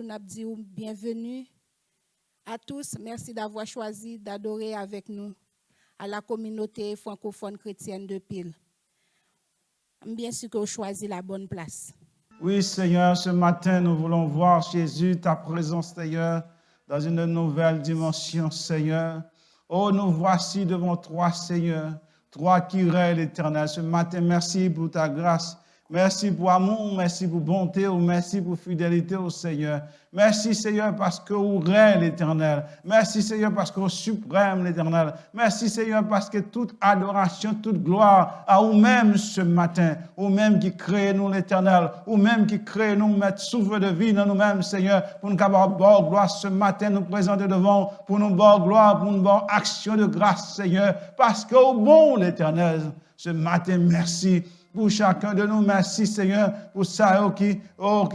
bonjour, nous disons bienvenue à tous. Merci d'avoir choisi d'adorer avec nous à la communauté francophone chrétienne de Pile. Bien sûr que vous choisissez la bonne place. Oui, Seigneur, ce matin, nous voulons voir, Jésus, ta présence, Seigneur, dans une nouvelle dimension, Seigneur. Oh, nous voici devant toi, Seigneur, toi qui règnes l'Éternel. Ce matin, merci pour ta grâce. Merci pour amour, merci pour bonté, merci pour fidélité au Seigneur. Merci Seigneur parce que vous règne l'Éternel. Merci Seigneur parce que vous suprême l'Éternel. Merci Seigneur parce que toute adoration, toute gloire à vous-même ce matin. Vous-même qui créez nous l'Éternel. Vous-même qui créez nous, mettre souffle de vie dans nous-mêmes Seigneur. Pour nous avoir bonne gloire ce matin, nous présenter devant. Pour nous bonne gloire, pour nous bonne action de grâce Seigneur. Parce que au bon l'Éternel. Ce matin, merci. Pour chacun de nous, merci Seigneur, pour ça qui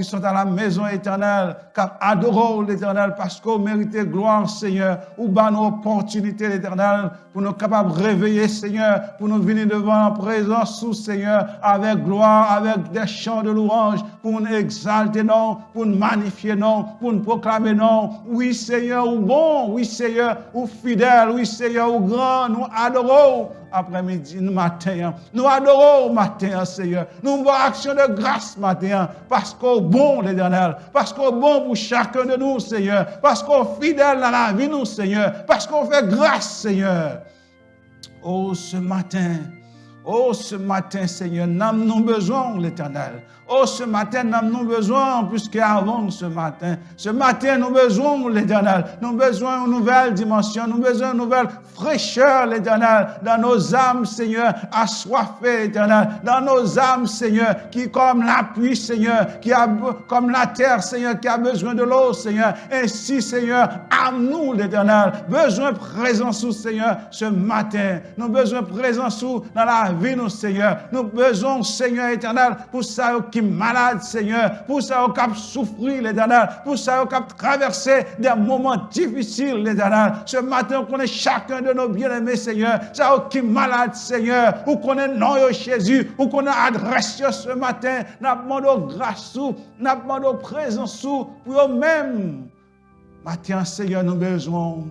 sont à la maison éternelle, qui adorent l'Éternel, parce qu'on mérite gloire Seigneur, ou ban nos opportunités l'Éternel, pour nous capables de réveiller Seigneur, pour nous venir devant la présence sous Seigneur, avec gloire, avec des chants de louange, pour nous exalter non, pour nous magnifier non, pour nous proclamer non. Oui Seigneur, ou bon, oui Seigneur, ou fidèle, oui Seigneur, ou grand, nous adorons après-midi, matin, nous adorons matin, Seigneur. Nous avons action de grâce matin, parce qu'au bon l'Éternel, parce qu'au bon pour chacun de nous, Seigneur, parce qu'on est fidèle dans la vie, nous, Seigneur, parce qu'on fait grâce, Seigneur. Oh, ce matin, Seigneur, nous avons besoin, l'Éternel. Oh, ce matin, nous avons besoin, plus qu'avant ce matin. Ce matin, nous avons besoin, l'Éternel. Nous avons besoin d'une nouvelle dimension, nous avons besoin d'une nouvelle fraîcheur, l'Éternel, dans nos âmes, Seigneur, assoiffées, l'Éternel, dans nos âmes, Seigneur, qui comme la pluie, Seigneur, qui a comme la terre, Seigneur, qui a besoin de l'eau, Seigneur. Ainsi, Seigneur, à nous, l'Éternel, besoin de présence, Seigneur, ce matin. Nous avons besoin de présence dans la vie, nous, Seigneur. Nous avons besoin, Seigneur éternel, pour ça qui est malade, Seigneur, pour ça qui a souffert, l'Éternel, pour ça qui a traversé des moments difficiles, l'Éternel. Ce matin, on connaît chacun de nos bien-aimés, Seigneur, ça qui est malade, Seigneur, ou qu'on est non Jésus, ou qu'on a adressé ce matin, nous demandons grâce, nous demandons présence pour eux-mêmes. Matin, Seigneur, nous besoin.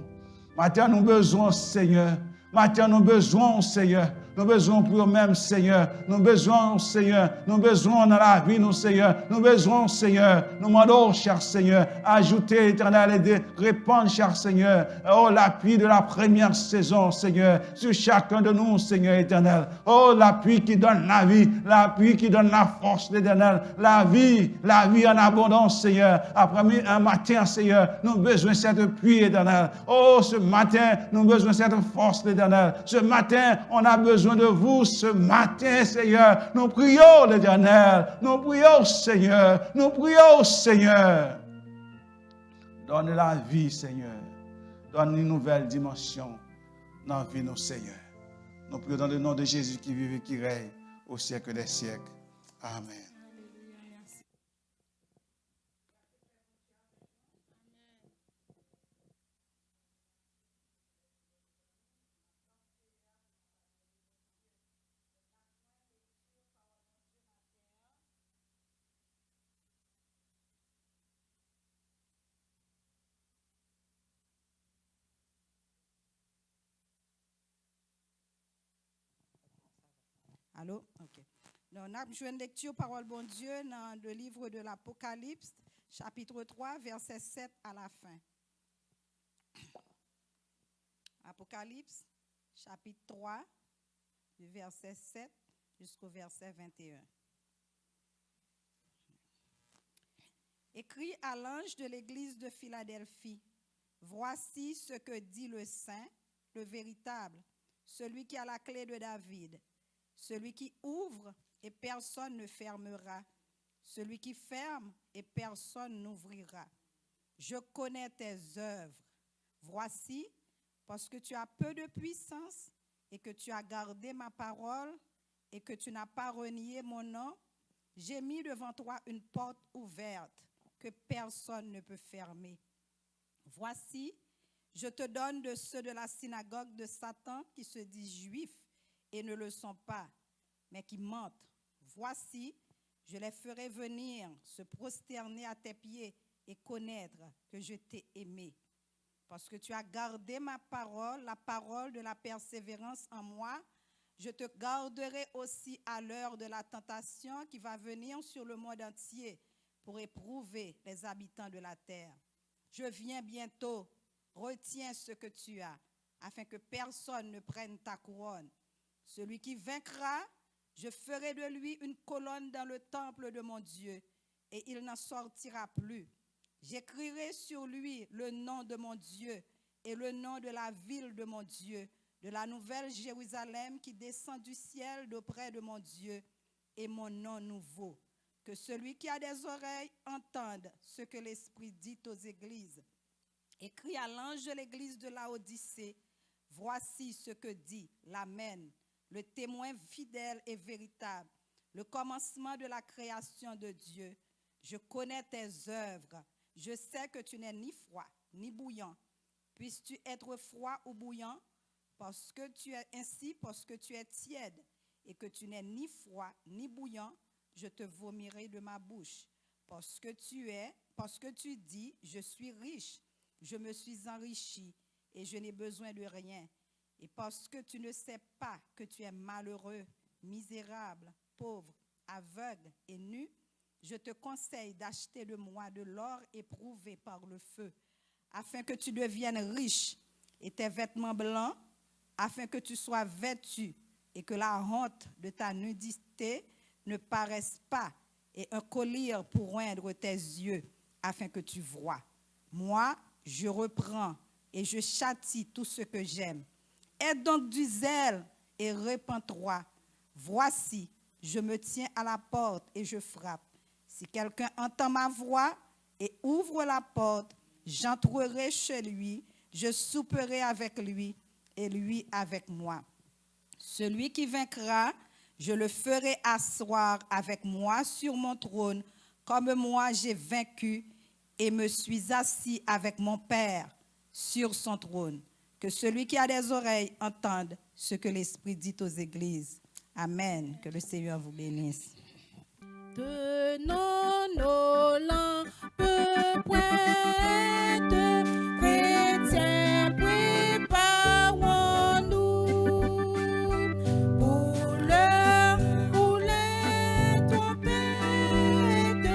Matin, nous besoin, Seigneur. Matin, nous besoin, Seigneur. Nous besoin pour eux-mêmes, Seigneur. Nous besoin, Seigneur. Nous besoin dans la vie, nous, Seigneur. Nous besoin, Seigneur. Nous demandons, cher Seigneur, ajouter, éternel, et de répandre, cher Seigneur, oh, l'appui de la première saison, Seigneur, sur chacun de nous, Seigneur éternel. Oh, l'appui qui donne la vie, l'appui qui donne la force, l'éternel. La vie en abondance, Seigneur. Après un matin, Seigneur, nous avons besoin de cette pluie, éternel. Oh, ce matin, nous avons besoin de cette force, l'éternel. Ce matin, on a besoin de vous ce matin, Seigneur. Nous prions l'Éternel. Nous prions, Seigneur. Nous prions, Seigneur. Donne la vie, Seigneur. Donne une nouvelle dimension dans la vie, nos Seigneur. Nous prions dans le nom de Jésus qui vive et qui règne au siècle des siècles. Amen. Allô? OK. Donc, on a une lecture parole bon Dieu dans le livre de l'Apocalypse, chapitre 3, verset 7 à la fin. Apocalypse, chapitre 3, du verset 7 jusqu'au verset 21. Écrit à l'ange de l'église de Philadelphie, voici ce que dit le Saint, le véritable, celui qui a la clé de David. Celui qui ouvre et personne ne fermera. Celui qui ferme et personne n'ouvrira. Je connais tes œuvres. Voici, parce que tu as peu de puissance et que tu as gardé ma parole et que tu n'as pas renié mon nom, j'ai mis devant toi une porte ouverte que personne ne peut fermer. Voici, je te donne de ceux de la synagogue de Satan qui se disent juifs et ne le sont pas, mais qui mentent. Voici, je les ferai venir se prosterner à tes pieds et connaître que je t'ai aimé. Parce que tu as gardé ma parole, la parole de la persévérance en moi, je te garderai aussi à l'heure de la tentation qui va venir sur le monde entier pour éprouver les habitants de la terre. Je viens bientôt, retiens ce que tu as, afin que personne ne prenne ta couronne. Celui qui vaincra, je ferai de lui une colonne dans le temple de mon Dieu, et il n'en sortira plus. J'écrirai sur lui le nom de mon Dieu et le nom de la ville de mon Dieu, de la nouvelle Jérusalem qui descend du ciel d'auprès de mon Dieu, et mon nom nouveau. Que celui qui a des oreilles entende ce que l'Esprit dit aux églises. Écris à l'ange de l'église de Laodicée, voici ce que dit l'Amen, le témoin fidèle et véritable, le commencement de la création de Dieu. Je connais tes œuvres, je sais que tu n'es ni froid ni bouillant. Puisses-tu être froid ou bouillant, parce que tu es tiède et que tu n'es ni froid ni bouillant, je te vomirai de ma bouche. Parce que tu dis, je suis riche, je me suis enrichi et je n'ai besoin de rien. Et parce que tu ne sais pas que tu es malheureux, misérable, pauvre, aveugle et nu, je te conseille d'acheter de moi de l'or éprouvé par le feu, afin que tu deviennes riche, et tes vêtements blancs, afin que tu sois vêtu et que la honte de ta nudité ne paraisse pas, et un collier pour oindre tes yeux, afin que tu voies. Moi, je reprends et je châtie tout ce que j'aime. Aie donc du zèle et répands-toi. Voici, je me tiens à la porte et je frappe. Si quelqu'un entend ma voix et ouvre la porte, j'entrerai chez lui, je souperai avec lui et lui avec moi. Celui qui vaincra, je le ferai asseoir avec moi sur mon trône, comme moi j'ai vaincu et me suis assis avec mon Père sur son trône. Que celui qui a des oreilles entende ce que l'Esprit dit aux églises. Amen. Que le Seigneur vous bénisse. Tenons nos lampes pointes, chrétiens, préparons-nous pour l'heure où les trompettes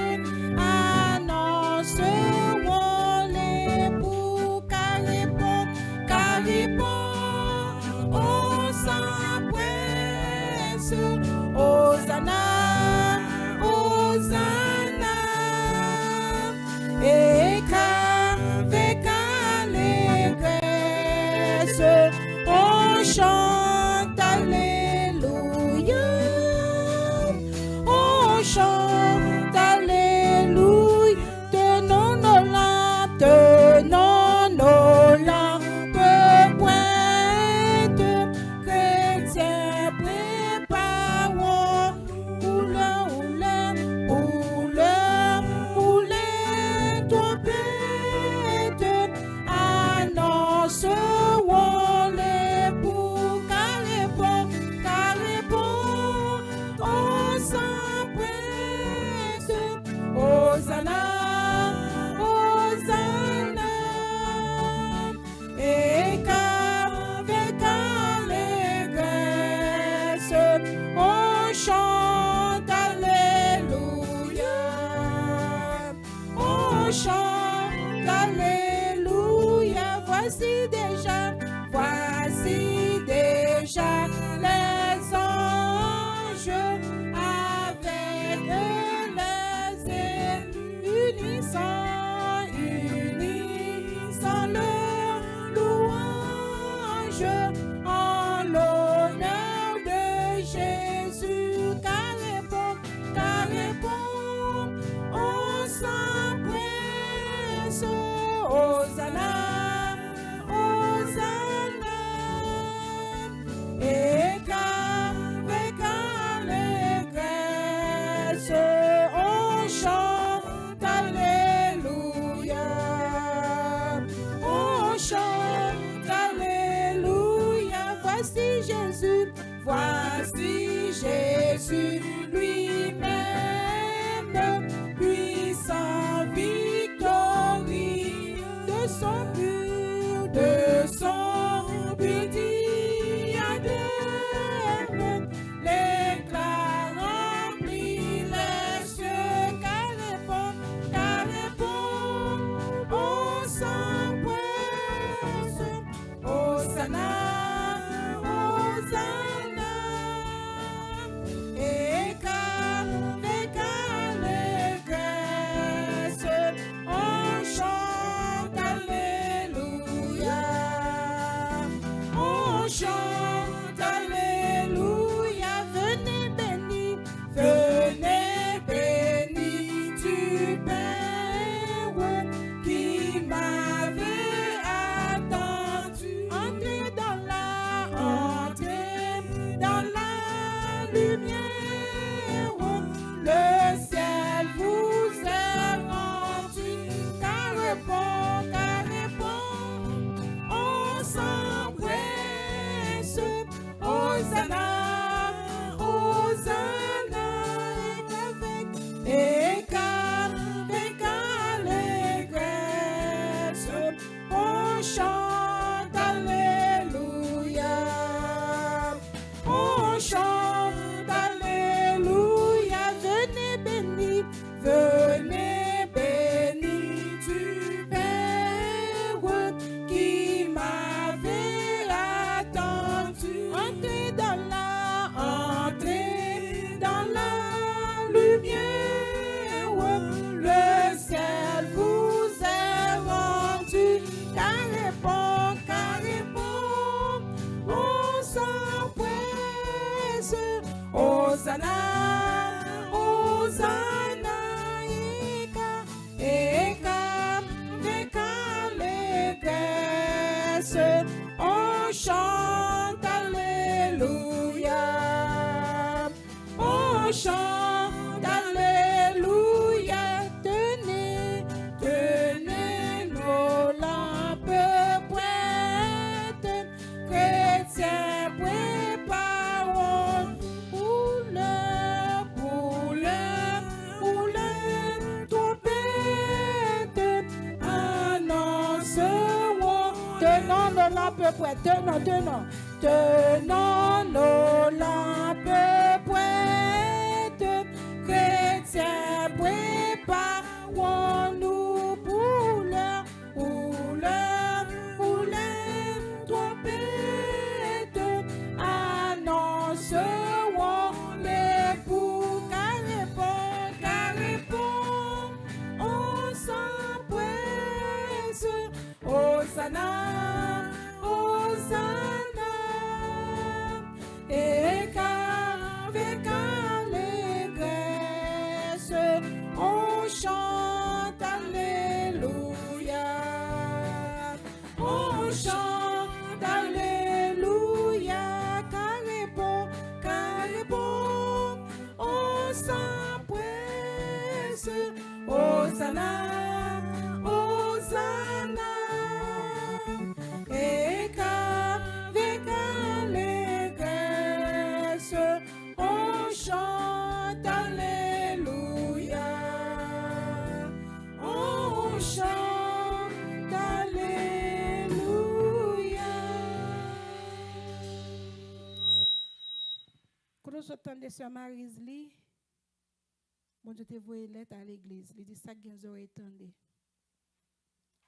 annonceront l'époux, car répond, on s'empresse, Hosanna. Et qu'avec allégresse, on chante Alléluia, on chante Alléluia. Tenons nos lampes pointes, chrétiens, préparons pour l'heure où les trompettes annonceront l'époux, car répond, on s'empresse, Hosanna, Hosanna, et qu'avec allégresse, on chante Alléluia, on chante Alléluia. Voici déjà les anges avec les élus unissant leur louange en l'honneur de Jésus. Car répond, on s'empresse, Hosanna, Hosanna, et qu'avec allégresse, on chante Alléluia, on chante Alléluia. Voici Jésus lui-même, puissant, victorieux. tenons nos lampes prêtes, tenons nos lampes prêtes, chrétiens, préparons-nous pour l'heure trompette, annoncerons l'époux, car répond, on s'empresse, Hosanna, Hosanna, et qu'avec allégresse, on chante Alléluia, on chante Alléluia, car répond, on s'empresse, Hosanna, Hosanna, et qu'avec allégresse, on chante Alléluia, on chante Alléluia. Quand on s'entend de Sœur Marie-Lie, bon Dieu te voit lettre à l'église, il dit ça que vous aurez entendu.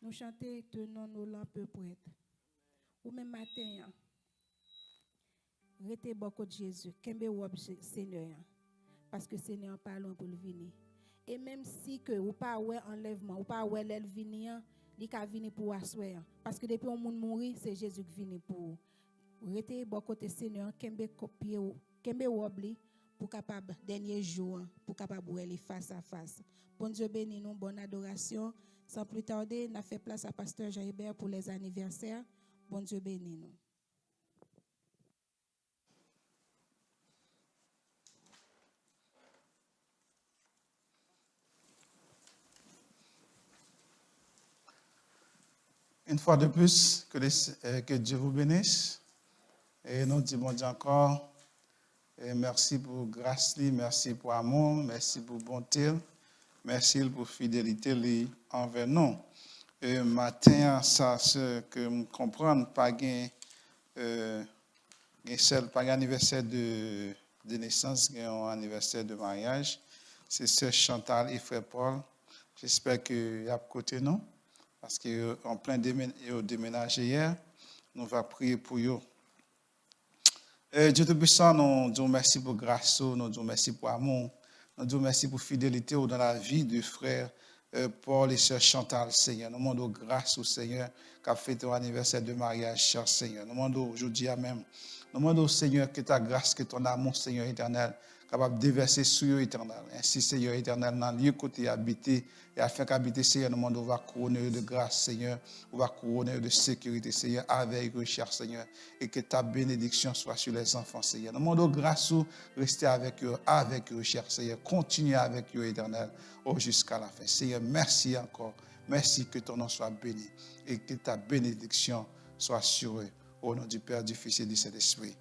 Nous chantons, tenons nos lampes prêtes. Ou même matin, restez beaucoup de Jésus, qu'aimez wop Seigneur, parce que Seigneur pas loin pour le venir. Et même si que ou pas ouais enlèvement, ou pas ouais l'elle venir, il ka venir pour asseoir, parce que depuis on monde mourir, c'est Jésus qui vient pour. Restez beaucoup de Seigneur, qu'aimez copier, qu'aimez wobli pour capable dernier jour, pour capable aller face à face. Bon Dieu béni nous, bonne adoration. Sans plus tarder, on a fait place à Pasteur Jean-Hébert pour les anniversaires. Bon Dieu béni nous. Une fois de plus, que Dieu vous bénisse. Et nous disons Dieu encore, et merci pour grâce, merci pour amour, merci pour bonté, merci pour fidélité envers nous. Matin, ça, ce que je comprends, pas un anniversaire de naissance, un anniversaire de mariage. C'est Sœur Chantal et Frère Paul. J'espère qu'il y a côté nous, parce qu'en plein déménage hier, nous allons prier pour eux. Dieu Tout-Puissant, nous disons merci pour grâce, nous disons merci pour amour, nous disons merci pour fidélité dans la vie de frère Paul et Sœur Chantal, Seigneur. Nous demandons grâce au Seigneur qui a fait ton anniversaire de mariage, cher Seigneur. Nous demandons aujourd'hui à même. Nous demandons au Seigneur que ta grâce, que ton amour, Seigneur éternel, capable de déverser sur eux éternel. Ainsi, Seigneur éternel, dans le lieu côté habité, et afin qu'habiter, Seigneur, nous demandons, on va couronner de grâce, Seigneur, on va couronner de sécurité, Seigneur, avec eux, cher Seigneur, et que ta bénédiction soit sur les enfants, Seigneur. Nous demandons grâce ou rester avec eux, cher Seigneur, continuer avec eux, éternel, jusqu'à la fin. Seigneur, merci encore, merci que ton nom soit béni, et que ta bénédiction soit sur eux, au nom du Père, du Fils et du Saint-Esprit.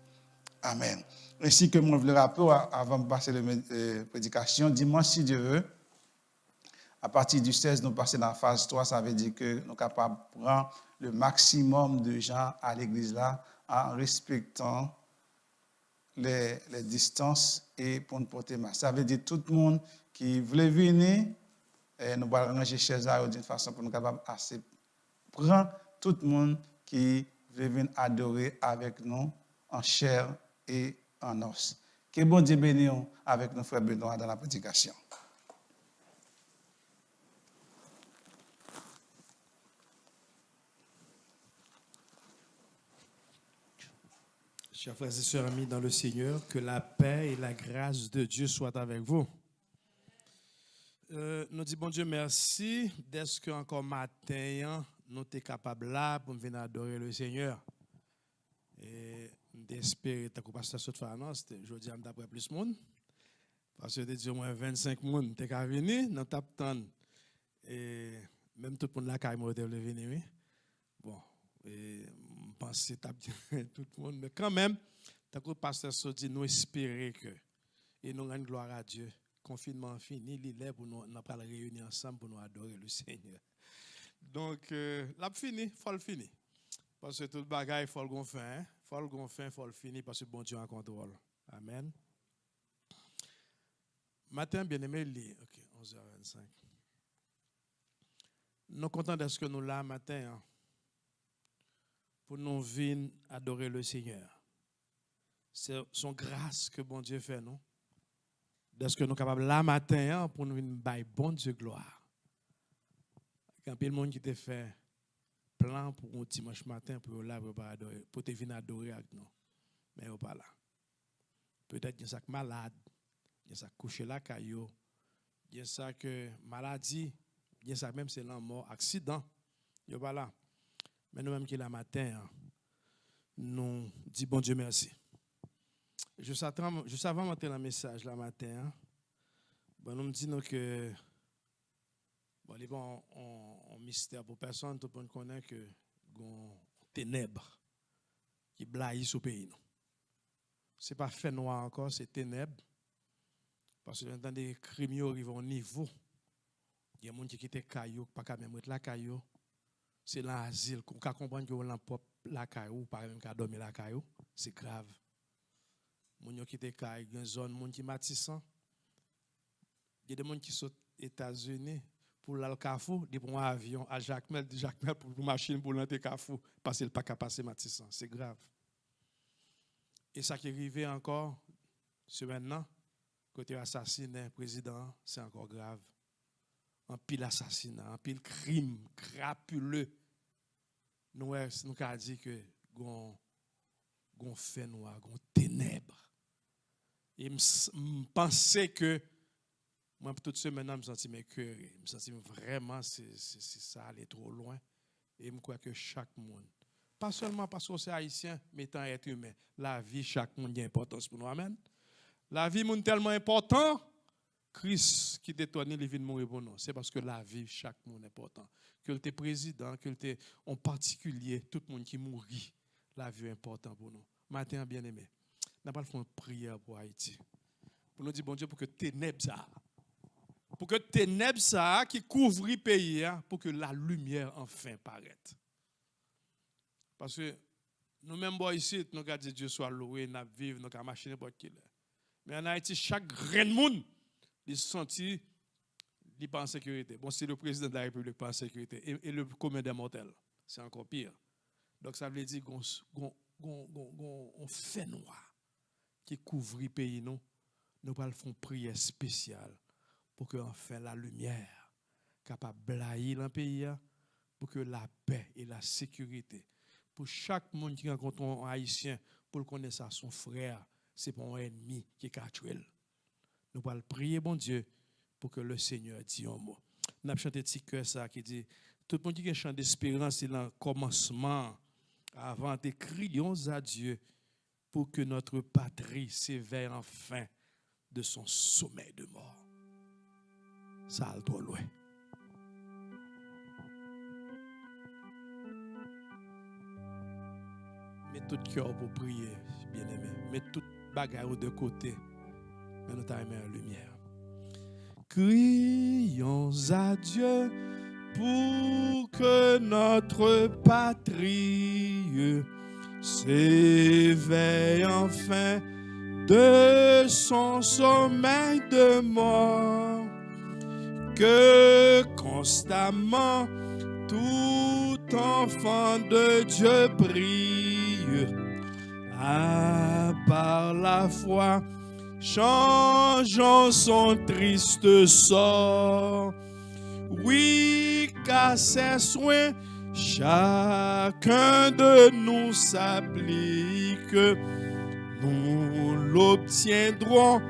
Amen. Ainsi que moi, je le rappelle, avant de passer la prédication, dimanche, si Dieu veut, à partir du 16, nous passons dans la phase 3, ça veut dire que nous sommes capables de prendre le maximum de gens à l'église là, en respectant les distances et pour nous porter masque. Ça veut dire que tout le monde qui voulait venir, nous allons ranger chez eux d'une façon pour nous capables de prendre tout le monde qui veut venir adorer avec nous en chair et en os. Que bon Dieu bénisse avec nos frères Benoît dans la prédication. Chers frères et sœurs amis dans le Seigneur, que la paix et la grâce de Dieu soient avec vous. Nous disons bon Dieu merci d'être que encore matin nous sommes capables là pour venir adorer le Seigneur. Et d'espérer que le pasteur saute annonce, je dis d'après plus de monde parce que au moins 25 monde t'es qu'à venir, nous t'attendons et même tout le monde là qui est venir oui. Bon, et je pense que tout le monde mais quand même tant que le pasteur saute dit nous espérer que et nous rendons gloire à Dieu. Confinement fini, il est pour nous pas la réunir ensemble pour nous adorer le Seigneur. Donc, la fini, faut le finir. Parce que tout bagaille, il faut le faire. Il faut le faire, il faut le finir parce que bon Dieu en contrôle. Amen. Matin, bien aimé, ok, 11h25. Nous sommes contents de ce que nous là matin pour nous venir adorer le Seigneur. C'est son grâce que bon Dieu fait, non? De ce que nous sommes capables là matin pour nous venir bailler bon Dieu gloire. Quand il y a le monde qui te fait plan pour un dimanche matin pour là pour te venir adorer avec nous. Mais on pas là. Peut-être qu'il y a ça malade, il y a ça couché là caillou, il y a ça que maladie, il y a ça même c'est la mort, accident. Il pas là. Mais nous même qui la matin nous dit bon Dieu merci. Juste avant monter le message la matin, nous me disons que bon, il y a un mystère pour personne, tout le monde connaît que il y a ténèbres qui blaillent sur le pays. Ce n'est pas fait noir encore, c'est ténèbres. Parce que dans des crimes arrivent au niveau. Il y a des gens qui quittent caillou, pas qu'à même la caillou. C'est l'asile. On peut comprendre que on pop la caillou, par exemple, qu'à dormir la caillou, c'est grave. Les gens qui quittent caillou, il y a une zone qui matissant. Il y a des gens qui sont aux États-Unis. Pour le Carrefour, ils prennent un avion à Jacmel pour une machine pour l'entrer Carrefour, parce qu'il pas qu'à passer Matissan. C'est grave. Et ça qui est arrivé encore, c'est maintenant, côté assassiné, président, c'est encore grave. Un pile assassinat, un pile crime crapuleux. Nous avons dit que gon fait noir, gon ténèbres. Et je pensais que moi, toute semaine, je me sens mes cœurs. Je me sens vraiment, c'est ça, aller trop loin. Et je crois que chaque monde, pas seulement parce que c'est haïtien, mais étant être humain, la vie, chaque monde a importance pour nous. Amen. La vie est tellement importante, Christ qui détourne les vies de mourir pour nous. C'est parce que la vie, chaque monde est important. Que le président, que le en particulier, tout le monde qui mourit, la vie est importante pour nous. Matin, bien aimé, nous allons faire une prière pour Haïti. Pour nous dire, bon Dieu, pour que ténèbres ça. Pour que ténèbres ça qui couvre le pays, pour que la lumière enfin paraisse. Parce que nous-mêmes, ici, nous avons dit Dieu soit loué, nous vivons, nous avons marché n'importe qui. Mais en Haïti, chaque grain de monde, il senti, il pas en sécurité. Bon, c'est le président de la République pas en sécurité. Et le commun des mortels, c'est encore pire. Donc ça veut dire qu'on fait noir qui couvre le pays, nous allons faire une prière spéciale. Pour que enfin la lumière capable de blayer dans le pays, pour que la paix et la sécurité, pour chaque monde qui rencontre un haïtien, pour le connaître ça, son frère, c'est pas un ennemi qui est tué. Nous allons prier, bon Dieu, pour que le Seigneur dise un mot. Nous avons chanté petit cœur ça qui dit, tout le monde qui a chanté d'espérance, c'est dans le commencement, avant de crions à Dieu, pour que notre patrie s'éveille enfin de son sommeil de mort. Ça a trop loin. Mets tout cœur pour prier, bien aimé. Mets tout bagarre de côté. Mais nous t'aimons la lumière. Crions à Dieu pour que notre patrie s'éveille enfin de son sommeil de mort. Que constamment tout enfant de Dieu prie, par la foi, changeant son triste sort. Oui, qu'à ses soins, chacun de nous s'applique, nous l'obtiendrons.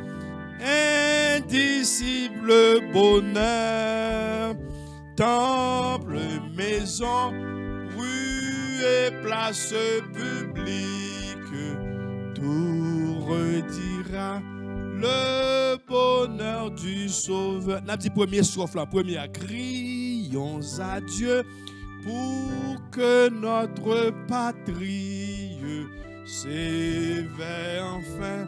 Indicible bonheur, temple, maison, rue et place publique, tout redira le bonheur du Sauveur. N'a dit premier souffle, la première, crions à Dieu pour que notre patrie s'éveille enfin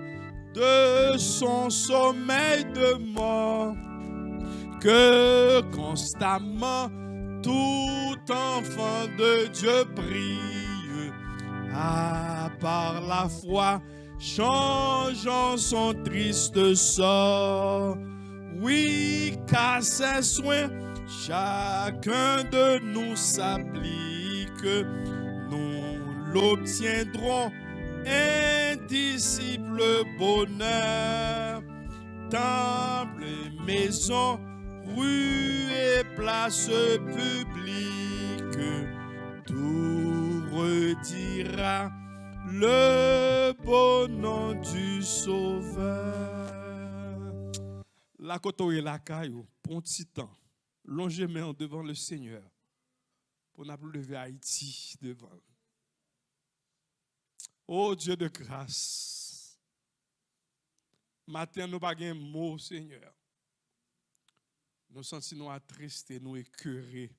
de son sommeil de mort, que constamment tout enfant de Dieu prie, par la foi, changeant son triste sort. Oui, qu'à ses soins, chacun de nous s'applique, nous l'obtiendrons, indicible bonheur. Temple et maison, rue et place publique, tout redira le beau nom du Sauveur. La koto et la caillou, pour un petit temps, longez main devant le Seigneur, pour nous lever Haïti devant. Oh Dieu de grâce, matin nous pas un mot, Seigneur. Nous sentons nous attristés, nous écœurés.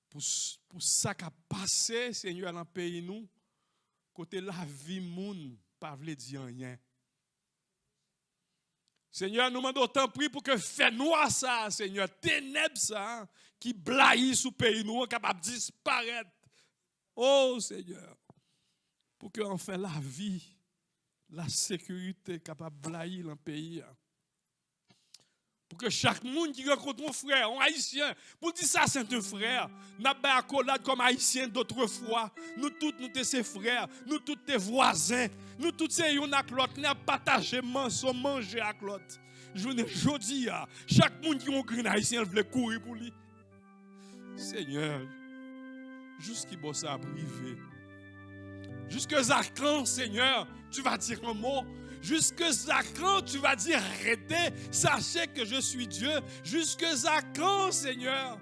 Pour ça qui a passé, Seigneur, dans le pays, nous, côté la vie, moun, pas vle dire rien. Seigneur, nous demandons autant prix pour que fait noir ça, Seigneur, ténèbres ça, qui blaye sous pays, nous, capable de disparaître. Oh, Seigneur, pour que enfin la vie, la sécurité capable de blaye dans le pays. Pour que chaque monde qui rencontre un frère, un haïtien, pour dire ça c'est un frère, n'a pas accolade comme haïtien d'autrefois. Nous tous nous sommes ses frères, nous tous tes voisins, nous tous c'est un avec l'autre, n'a partagé manger avec l'autre. Je dis chaque monde qui est un grand haïtien veut courir pour lui. Seigneur, jusqu'à ce ça privé. Jusqu'à quand, Seigneur, tu vas dire un mot. Jusqu'à quand tu vas dire arrêtez, sachez que je suis Dieu. Jusqu'à quand, Seigneur?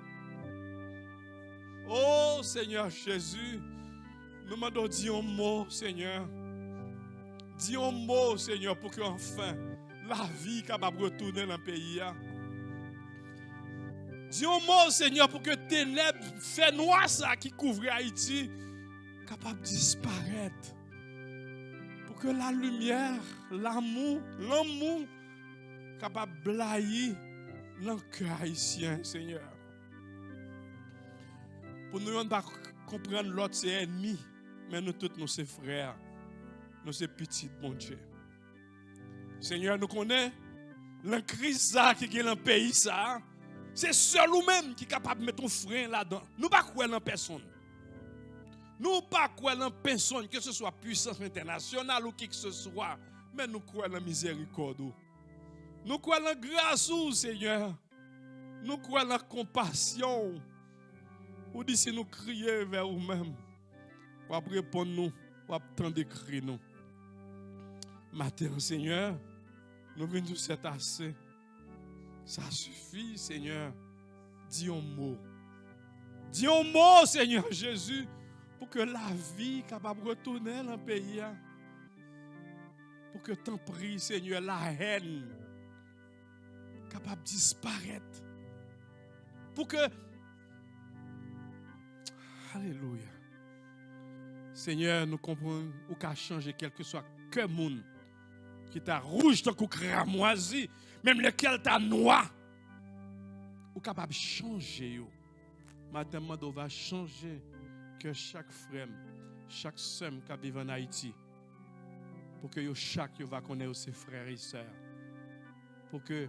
Oh Seigneur Jésus, nous demandons dire un mot, Seigneur. Dis un mot, Seigneur, pour que enfin la vie capable de retourner dans le pays. Dis un mot, Seigneur, pour que ténèbres, fait noir ça qui couvre Haïti, capable de disparaître. Pour que la lumière, l'amour, capable de blayer dans le cœur haïtien, Seigneur. Pour nous ne pas comprendre l'autre, c'est ennemi, mais nous tous, nous sommes frères, nous sommes petits, bon Dieu. Seigneur, nous connaissons la crise qui est dans le pays, ça. C'est seul ou même qui est capable de mettre un frein là-dedans. Nous ne pas croire dans personne. Nous ne pas croire dans personne, que ce soit puissance internationale ou qui que ce soit, mais nous croyons dans la miséricorde. Nous croyons dans la grâce, Seigneur. Nous croyons dans la compassion. Ou d'ici nous crier vers vous-même, pour répondre nous, pour attendre d'écrire nous. Matin, Seigneur, nous venons de cet assez. Ça suffit, Seigneur. Dis un mot. Dis un mot, Seigneur Jésus, pour que la vie capable de retourner dans le pays. Pour que t'en prie, Seigneur, la haine capable de disparaître. Pour que... Alléluia. Seigneur, nous comprenons ou qu'à changer quel que soit que monde qui t'a rouge tant qu'on cramoisi, même lequel t'a noir, ou capable de changer. Madame, on va changer que chaque frère, chaque sœur qui vit en Haïti, pour que chaque va connaître ses frères et sœurs, pour que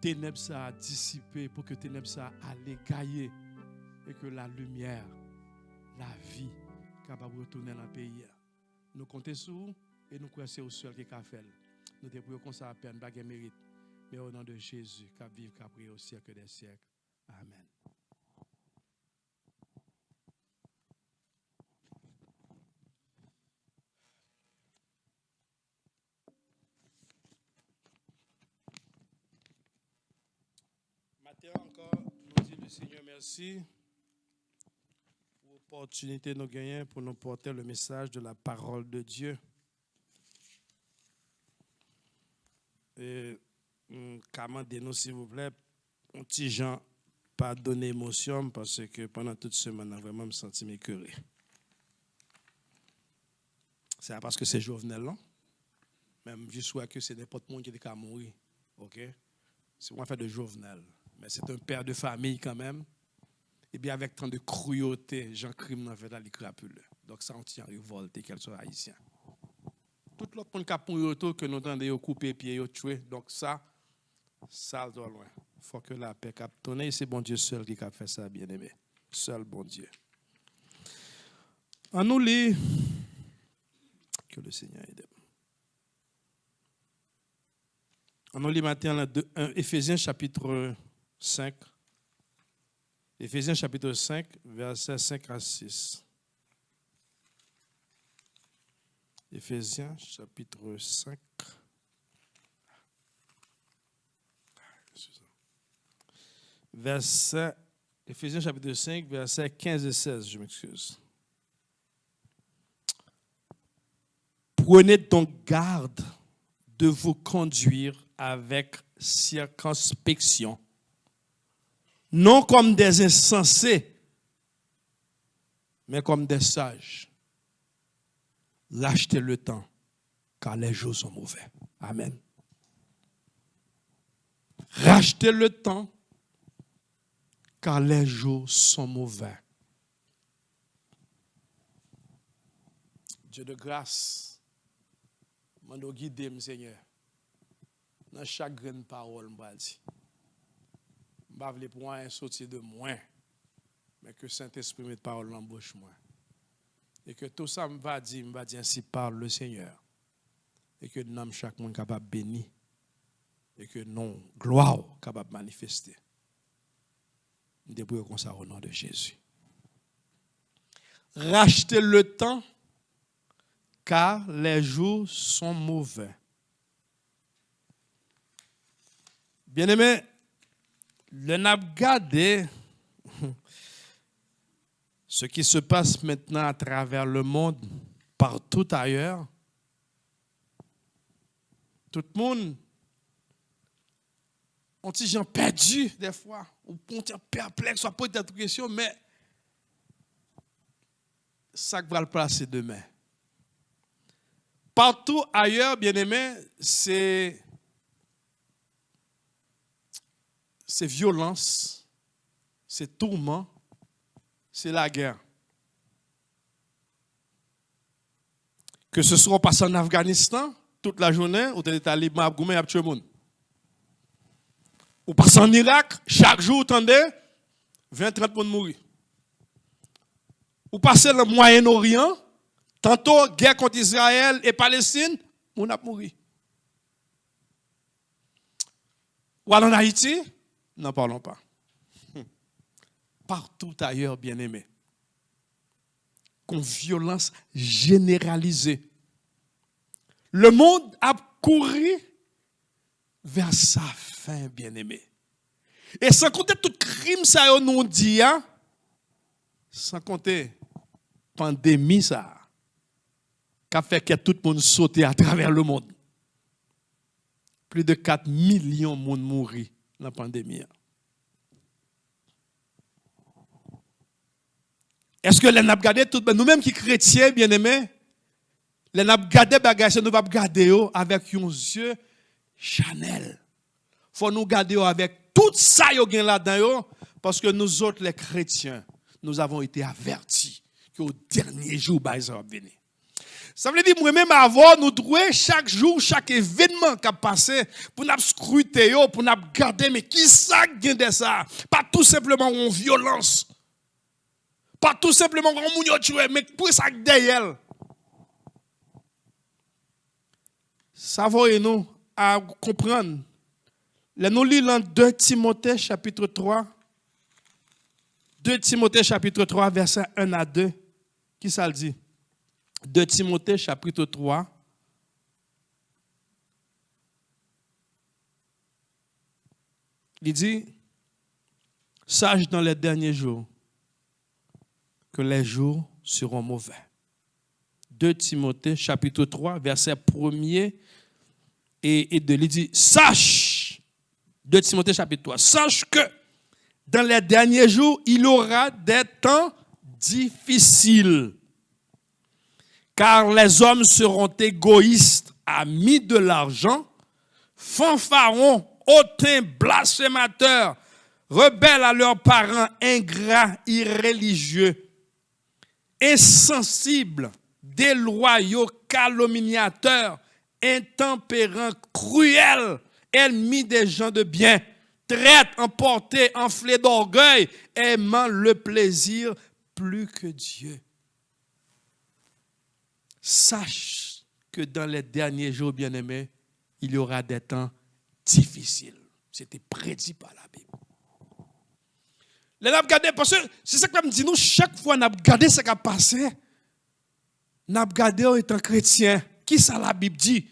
ténèbres ça dissipé, pour que ténèbres ça allait gagner, et que la lumière, la vie, capable de retourner dans le pays. Nous comptons sur vous et nous croyons au seul qui a fait. Nous te prions comme ça à peine, pas de mérite, mais au nom de Jésus, qui vive, qui a prié au siècle des siècles. Amen. Maintenant encore, nous disons le Seigneur merci pour l'opportunité que nous gagnons pour nous porter le message de la parole de Dieu. Et commandez-nous, s'il vous plaît, un petit Jean, pas donner émotion, parce que pendant toute semaine, on a vraiment me senti m'écœuré. C'est parce que c'est Jovenel, non? Même je souhaite que c'est n'importe qui qui est mourir. Ok? C'est moi fait de Jovenel. Mais c'est un père de famille quand même. et bien avec tant de cruauté, Jean crime dans fait la crapule. Donc ça on tient révolté qu'elle soit haïtien. Tout l'autre monde qui a pour auto que nous entendons couper pied yo tuer. Donc ça doit loin. Faut que la paix cap tonner, c'est bon Dieu seul qui a fait ça, bien-aimé. Seul bon Dieu. On nous lit que le Seigneur aide. On nous lit maintenant Éphésiens chapitre 5. Éphésiens chapitre 5, versets 5 à 6. Éphésiens chapitre 5. Éphésiens chapitre 5, versets 15 et 16, je m'excuse. Prenez donc garde de vous conduire avec circonspection, non comme des insensés, mais comme des sages. Rachetez le temps, car les jours sont mauvais. Amen. Rachetez le temps, car les jours sont mauvais. Dieu de grâce, m'a guidé, Seigneur, dans chaque grande parole, je dis. Je ne veux pas pour un sortir de moi, mais que Saint-Esprit mette parole dans la bouche moi. Et que tout ça me va dire ainsi parle le Seigneur. Et que nous chaque monde capable de bénir. Et que non, gloire capable de manifester. Nous devons comme ça au nom de Jésus. Rachetez le temps, car les jours sont mauvais. Bien-aimé, le n'a gardé ce qui se passe maintenant à travers le monde, partout ailleurs. Tout le monde, on dit gens perdu des fois, ou on dit perplexe, soit peut-être question, mais ça va le placer demain. Partout ailleurs, bien-aimé, c'est violence, c'est tourment, c'est la guerre. Que ce soit passé en Afghanistan, toute la journée, ou des talibans abgoumé à tuer le monde. Ou passé en Irak, chaque jour, attendez, 20-30 personnes mourir. Ou passé dans le Moyen-Orient, tantôt guerre contre Israël et Palestine, on a mouru. Ou en Haïti, n'en parlons pas. Partout ailleurs, bien-aimés, qu'on violence généralisée. Le monde a couru vers sa fin, bien-aimé. Et sans compter tout crime, ça nous dit, hein? Sans compter pandémie, ça, qui a fait que tout le monde saute à travers le monde. Plus de 4 millions de monde mourir dans la pandémie. Est-ce que les n'a gardé tout nous-mêmes qui chrétiens bien-aimés, les n'a gardé bagage nous va garder avec un yeux Chanel. Faut nous garder avec tout ça yo gen là-dedans parce que nous autres les chrétiens, nous avons été avertis qu'au dernier jour bah ça va venir. Ça veut dire moi-même avant nous trouver chaque jour, chaque événement qui a passé pour nous scruter pour nous garder mais qui ça gagne de ça? Pas tout simplement en violence. Pas tout simplement en moun tuer mais pour ça derrière. Ça va nous à comprendre. Là nous lisons 2 Timothée chapitre 3. 2 Timothée chapitre 3 verset 1 à 2. Qui ça le dit? 2 Timothée chapitre 3. Il dit, sache dans les derniers jours que les jours seront mauvais. 2 Timothée chapitre 3 verset 1er et 2. Il dit, sache, 2 Timothée chapitre 3, sache que dans les derniers jours, il y aura des temps difficiles. Car les hommes seront égoïstes, amis de l'argent, fanfarons, hautains, blasphémateurs, rebelles à leurs parents, ingrats, irréligieux, insensibles, déloyaux, calomniateurs, intempérants, cruels, ennemis des gens de bien, traîtres, emportés, enflés d'orgueil, aimant le plaisir plus que Dieu. Sache que dans les derniers jours, bien-aimés, il y aura des temps difficiles. C'était prédit par la Bible. Parce que c'est ça que me dit, nous, chaque fois, nous avons regardé ce qui a passé. Nous avons regardé en étant chrétien. Qui ça la Bible dit?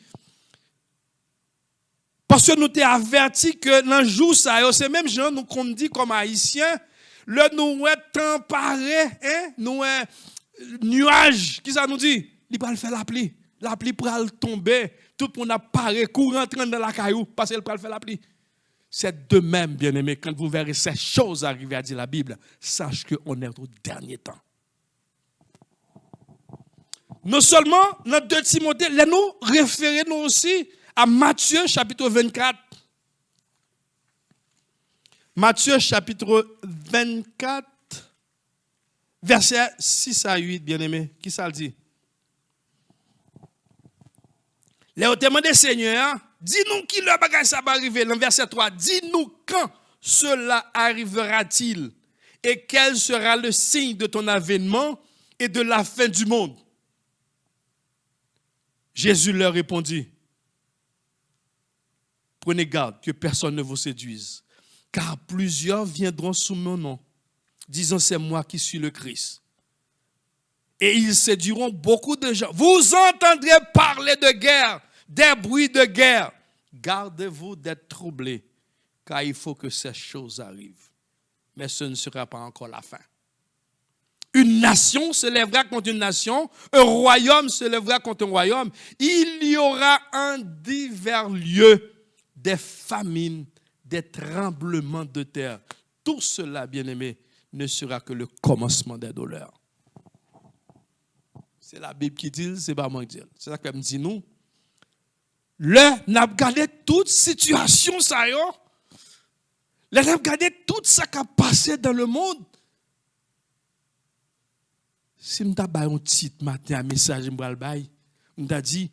Parce que nous t'ai averti que dans le jour, c'est même gens nous qu'on dit comme haïtiens, le nous est temps paré, nous est nuage. Qui ça nous dit? Il va faire la pluie. La pluie pour tomber. Tout le monde a paré, courant dans la caillou, parce qu'il va faire la pluie. C'est de même, bien-aimés, quand vous verrez ces choses arriver, à dire la Bible, sache qu'on est au dernier temps. Non seulement, notre 2 Timothée, nous référons nous aussi à Matthieu chapitre 24. Matthieu chapitre 24, verset 6 à 8, bien-aimés. Qui ça le dit? Les ont demandé, Seigneur, dis-nous qui le bagage ça va arriver. Dans verset 3, dis-nous quand cela arrivera-t-il et quel sera le signe de ton avènement et de la fin du monde. Jésus leur répondit, prenez garde que personne ne vous séduise, car plusieurs viendront sous mon nom, disant c'est moi qui suis le Christ. Et ils séduiront beaucoup de gens. Vous entendrez parler de guerre, des bruits de guerre. Gardez-vous d'être troublés, car il faut que ces choses arrivent. Mais ce ne sera pas encore la fin. Une nation se lèvera contre une nation, un royaume se lèvera contre un royaume. Il y aura en divers lieux des famines, des tremblements de terre. Tout cela, bien-aimés, ne sera que le commencement des douleurs. C'est la Bible qui dit, c'est pas moi qui dis. C'est ça qu'elle me dit, nous. Là, nous avons regardé toute situation, ça y est. Là, nous avons regardé tout ça qui a passé dans le monde. Si nous avons un titre matin, un message, nous avons dit,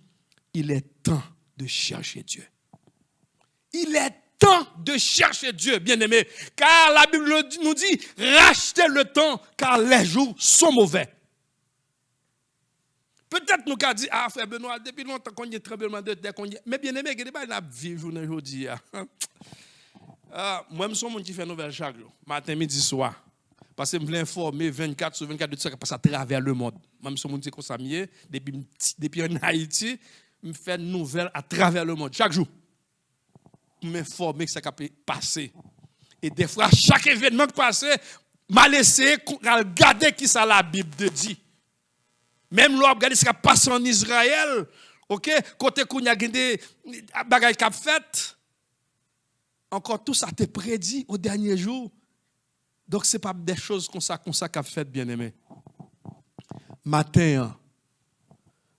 il est temps de chercher Dieu. Il est temps de chercher Dieu, bien-aimé. Car la Bible nous dit, rachetez le temps, car les jours sont mauvais. Peut-être nous avons dit, ah frère Benoît, depuis longtemps qu'on y est tremblement de terre, mais bien-aimé, il n'y a pas de vivre aujourd'hui. Moi, je suis un monde qui fait nouvelle chaque jour, matin, midi, soir. Parce que je veux informer 24 sur 24 de ce qui passe à travers le monde. Moi, je suis un monde qui est comme ça, depuis en Haïti, je fais une nouvelle à travers le monde, chaque jour. Pour m'informer que ça peut passer. Et des fois, chaque événement qui passe, m'a laissé regarder qui ça la Bible dit. Même l'on regarde ce qui passe en Israël, ok, côté qu'on y a des bagages qui a fait, encore tout ça te prédit au dernier jour. Donc c'est pas des choses comme ça qu'a fait, bien aimé. Matin,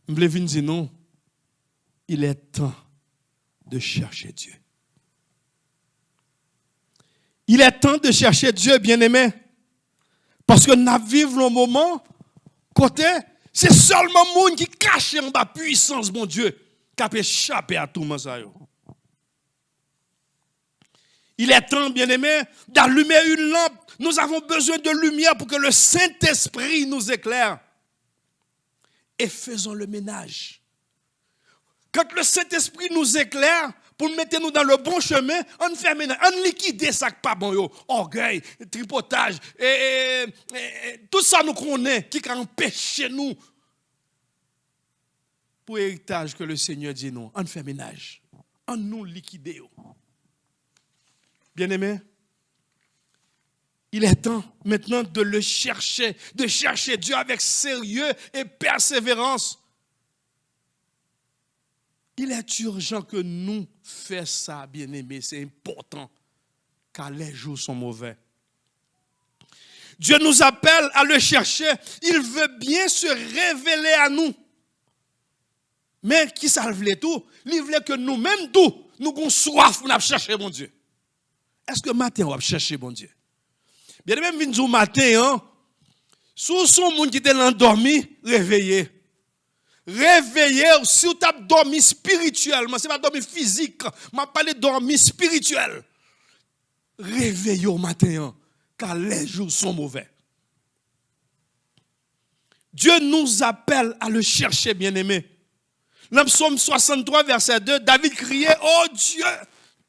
je voulais venir dire non, il est temps de chercher Dieu. Il est temps de chercher Dieu, bien aimé, parce que nous vivons le moment côté. C'est seulement le monde qui cache en bas puissance, mon Dieu, qui a échappé à tout le monde. Il est temps, bien-aimé, d'allumer une lampe. Nous avons besoin de lumière pour que le Saint-Esprit nous éclaire. Et faisons le ménage. Quand le Saint-Esprit nous éclaire, pour mettre nous dans le bon chemin, on fait ménage, on liquide ça pas bon, orgueil, tripotage, et tout ça nous connaît, qui a empêché nous pour héritage que le Seigneur dit non, on fait ménage, on nous liquide. Bien-aimé, il est temps maintenant de le chercher, de chercher Dieu avec sérieux et persévérance. Il est urgent que nous fassions ça, bien-aimés. C'est important, car les jours sont mauvais. Dieu nous appelle à le chercher. Il veut bien se révéler à nous. Mais qui ça veut tout? Il veut que nous-mêmes tout, nous avons soif pour chercher mon Dieu. Est-ce que matin, on va chercher bon Dieu? Bien même, vin du matin, hein, sous son monde qui était endormi, réveillé. Réveillé, si vous avez dormi spirituellement, ce n'est pas dormi physique, je parle de dormi spirituel. Réveillez au matin, hein, car les jours sont mauvais. Dieu nous appelle à le chercher, bien-aimé. Dans Psaume 63, verset 2, David criait, « Oh Dieu,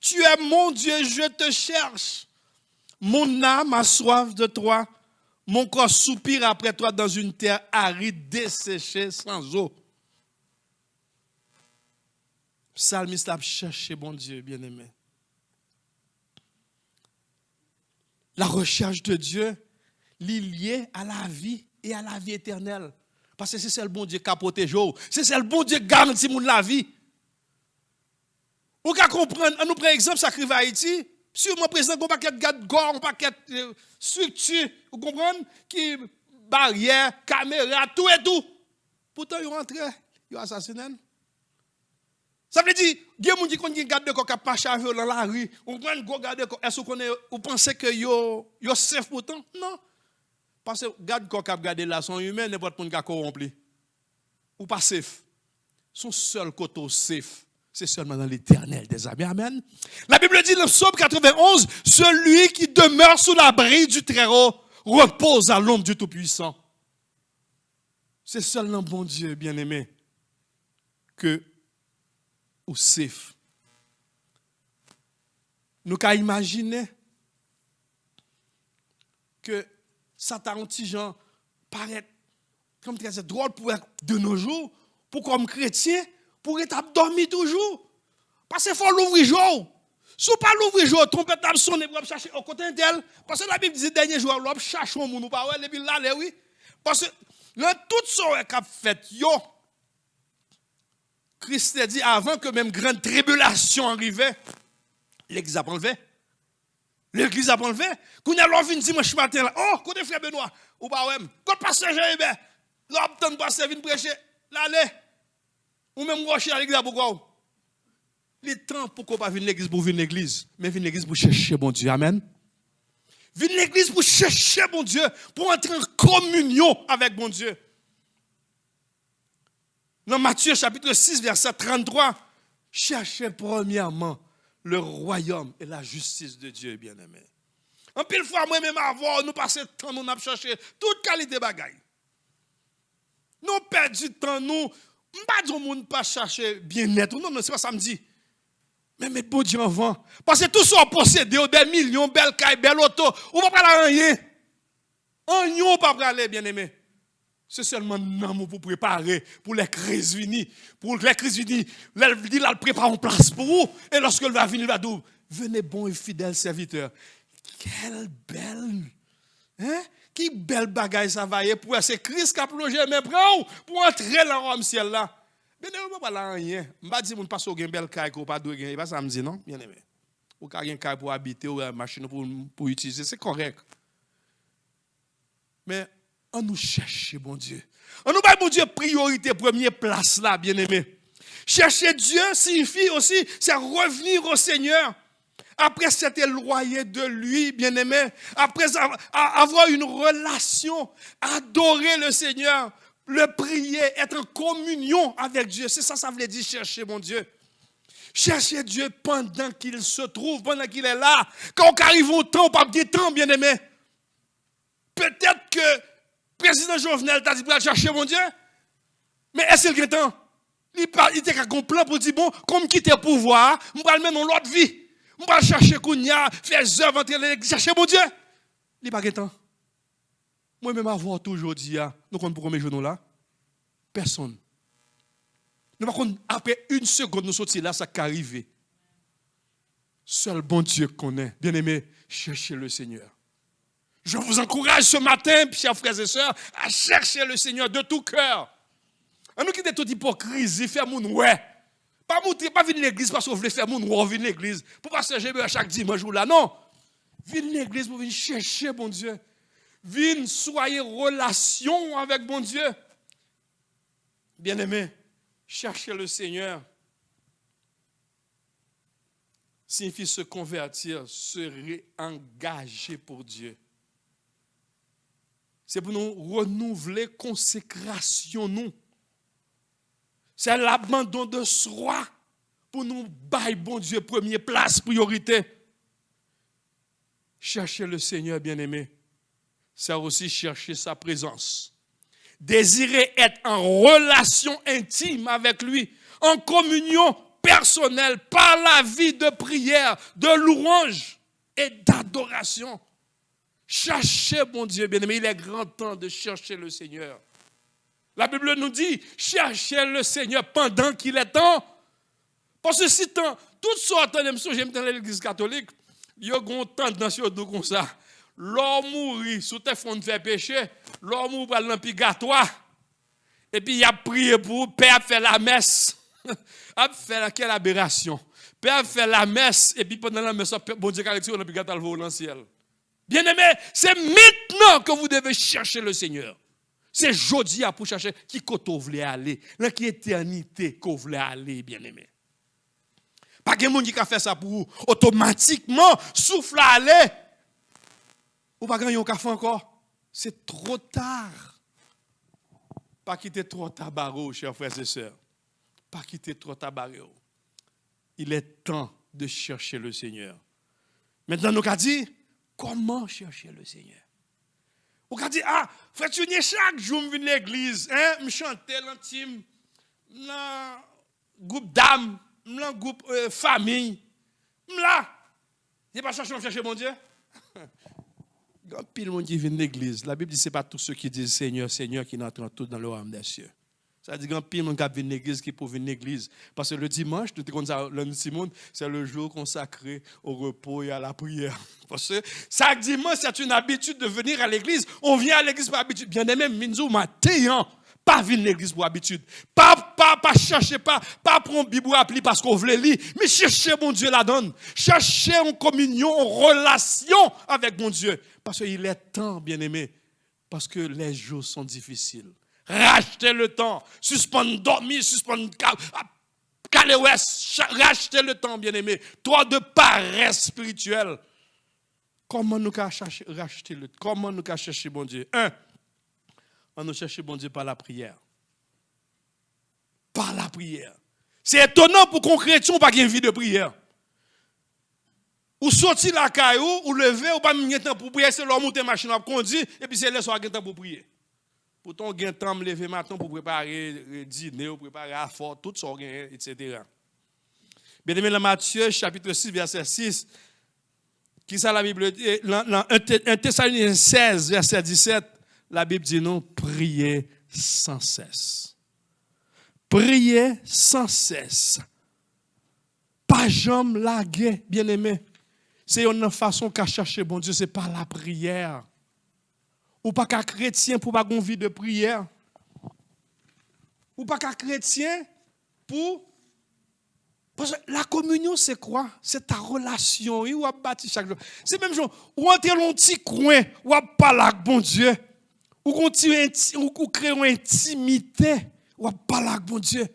tu es mon Dieu, je te cherche. Mon âme a soif de toi, mon corps soupire après toi dans une terre aride, desséchée, sans eau. » Psalmiste a cherché bon Dieu, bien-aimé. La recherche de Dieu, liée à la vie et à la vie éternelle. Parce que c'est le bon Dieu qui a protégé. C'est le bon Dieu qui garantit la vie. Vous pouvez comprendre, nous prenons exemple, ça arrive à Haïti. Si vous présente un paquet de garde-corps, un paquet de structures, vous comprenez, qui barrière, caméra, tout et tout. Pourtant, ils rentrent, ils assassinent. Ça veut dire, il y a des gens qui ont des garde-corps qui pas chargé dans la rue. Vous prenez un garde-corps, est-ce que vous pensez que vous safe pourtant? Non. Parce que garde-corps qui a gardé là sont humains, n'importe qui a corrompu. Ou pas safe. Son seul côté safe, c'est seulement dans l'éternel des amis. Amen. La Bible dit dans Psaume 91, celui qui demeure sous l'abri du Très-Haut repose à l'ombre du Tout-Puissant. C'est seulement bon Dieu, bien-aimé, que ou safe. Nous qu'à imaginer que Satan Jean paraît comme très drôle pour être de nos jours, pour comme chrétien, pour être dormi toujours. Parce qu'il faut l'ouvrir jour. Si vous pas l'ouvrir jour, trompette a sonné pour chercher au côté tel. Parce que la Bible dit dernier jour, l'homme cherche mon monde, pas ouais, et puis là, oui. Parce que dans tout ce qu'a fait, Christ a dit avant que même grande tribulation arrivait, l'église a enlevé. L'église a enlevé. Quand on a vu dimanche matin, là, oh, côté frère Benoît, ou pas ouais, quand pasteur Jérémie, l'obtenir pasteur vient prêcher, l'allez. Ou même rocher à l'église, pourquoi? Le temps pour qu'on pas venir l'église pour venir l'église, mais venir l'église pour chercher bon Dieu. Amen. Venir l'église pour chercher bon Dieu, pour entrer en communion avec bon Dieu. Dans Matthieu chapitre 6, verset 33, cherchez premièrement le royaume et la justice de Dieu, bien-aimé. En pile fois, moi-même, avant, nous passons le temps, nous avons cherché toute qualité de bagaille. Nous perdons du temps, nous, pas du monde pas chercher bien-être. Non, non, c'est pas ça me dit. Mais mettez bon Dieu en vent. Parce que tout ça possédé, des millions, belles cailles, belles auto, on va pas aller rien. On va pas aller, bien-aimé. C'est seulement nous pour préparer pour les crises venues. Pour les crises venues, il prépare une place pour vous. Et lorsque elle va venir, il va dire, venez bon et fidèle serviteur. Quelle belle, hein? Qui belle bagaille ça va y pour ces Christ qui a plongé mes bras pour entrer dans le royaume ciel là. Bien aimé, pas là rien. M'pa dit mon pas so gen belle caille ko pas doit gen, pas ça me dit non, bien aimé. Ou ka gen caille pour habiter ou machine pour utiliser, c'est correct. Mais on nous cherche bon Dieu. On nous pas bon Dieu priorité première place là, bien aimé. Chercher Dieu signifie aussi c'est revenir au Seigneur. Après s'être éloigné de lui, bien-aimé, après avoir une relation, adorer le Seigneur, le prier, être en communion avec Dieu, c'est ça, ça veut dire chercher mon Dieu. Chercher Dieu pendant qu'il se trouve, pendant qu'il est là. Quand on arrive au temps, pas de temps, bien-aimé. Peut-être que le président Jovenel t'a dit pour chercher mon Dieu, mais est-ce qu'il y a temps? Il était un plan pour dire, bon, comme quitter le pouvoir, on va le mettre dans l'autre vie. On va chercher Kounia, faire œuvres, entrer l'église, chercher mon Dieu. Il n'y a pas de temps. Moi-même, avoir toujours dit, nous comptons pour combien de jours là? Personne. Nous par contre, après une seconde, nous sortir là, ça qui arrive. Seul bon Dieu connaît. Bien-aimé, cherchez le Seigneur. Je vous encourage ce matin, chers frères et sœurs, à chercher le Seigneur de tout cœur. À nous quitter toute hypocrisie, faire mon ouais. Pas venir à l'église parce que vous voulez faire mon roi, venir à l'église. Pour pas se gérer chaque dimanche ou là. Non. Venez à l'église pour venir chercher bon Dieu. Venez, soyez en relation avec bon Dieu. Bien-aimé, cherchez le Seigneur. signifie se convertir, se réengager pour Dieu. C'est pour nous renouveler consécration nous. C'est l'abandon de soi pour nous bailler bon Dieu première place, priorité. Chercher le Seigneur bien-aimé, c'est aussi chercher sa présence. Désirer être en relation intime avec lui, en communion personnelle, par la vie de prière, de louange et d'adoration. Cherchez bon Dieu bien-aimé, il est grand temps de chercher le Seigneur. La Bible nous dit, cherchez le Seigneur pendant qu'il est temps. Parce que si tant, toutes sortes de choses, j'aime dans l'église catholique, il y a une tendance comme ça. L'homme mourit, sous tes fonds de faire péché, l'homme mourit dans le purgatoire. Et puis il a prié pour, Père a fait la messe. A fait quelle aberration. Père a fait la messe, et puis pendant la messe, bon Dieu, dans le purgatoire, il va dans le ciel. Bien aimé, c'est maintenant que vous devez chercher le Seigneur. C'est jeudi pour chercher qui côté vous voulez aller, dans quelle éternité que vous voulez aller, bien aimé. Pas de monde qui a fait ça pour vous. Automatiquement, souffle à aller. Ou pas gagner un café encore. C'est trop tard. Pas quitter trop tard, chers frères et sœurs. Pas quitter trop tard. Il est temps de chercher le Seigneur. Maintenant, nous avons dit, comment chercher le Seigneur? Nous avons dit, frère, tu viens chaque jour, je viens à l'église, je chante l'intime, dans le groupe d'âmes, dans le groupe famille. Là, je n'ai pas cherché mon Dieu. Il y a pile de monde qui vient de l'église. La Bible dit que ce n'est pas tous ceux qui disent Seigneur, Seigneur qui entrent tous dans le royaume des cieux. Ça dit qu'il y a pile de monde qui vient de l'église qui peut venir de l'église. Parce que le dimanche, tout comme ça, c'est le jour consacré au repos et à la prière. Parce que chaque dimanche, c'est une habitude de venir à l'église. On vient à l'église pour habitude. Bien aimé, Minzou, matin, pas venir à l'église pour habitude. Pas chercher, pas prendre Bible appli parce qu'on veut lire, mais chercher mon Dieu la donne. Chercher en communion, en relation avec mon Dieu. Parce qu'il est temps, bien aimé, parce que les jours sont difficiles. Rachetez le temps, suspendre dormir, suspendre caler rachetez le temps, bien aimé. Toi de paresse spirituelle. Comment nous chercher racheter le temps? Comment nous chercher bon Dieu? On nous cherche bon Dieu par la prière. Par la prière. C'est étonnant pour qu'on chrétien pas une vie de prière. Ou sortir la caillou, ou lever, ou pas de temps pour prier, c'est l'homme monter machine à conduire, et puis c'est le soir temps pour prier. Pourtant, il y a temps de lever matin pour préparer dîner, pour préparer à fort, tout ça, etc. Bien aimé, dans Matthieu, chapitre 6, verset 6, qui ça la Bible dit? Dans 1 Thessaloniciens 16, verset 17, la Bible dit non, priez sans cesse. Priez sans cesse. Pas jamais laguer, bien aimé. C'est une façon qu'à chercher bon Dieu, c'est par la prière. Ou pas qu'un chrétien pour pas une vie de prière. Ou pas qu'un chrétien pour... Parce que la communion, c'est quoi? C'est ta relation. Ou à bâtir chaque jour. C'est même genre, ou entrer dans un petit coin, ou à parler avec bon Dieu. Ou créer une intimité. Ou à parler avec bon Dieu.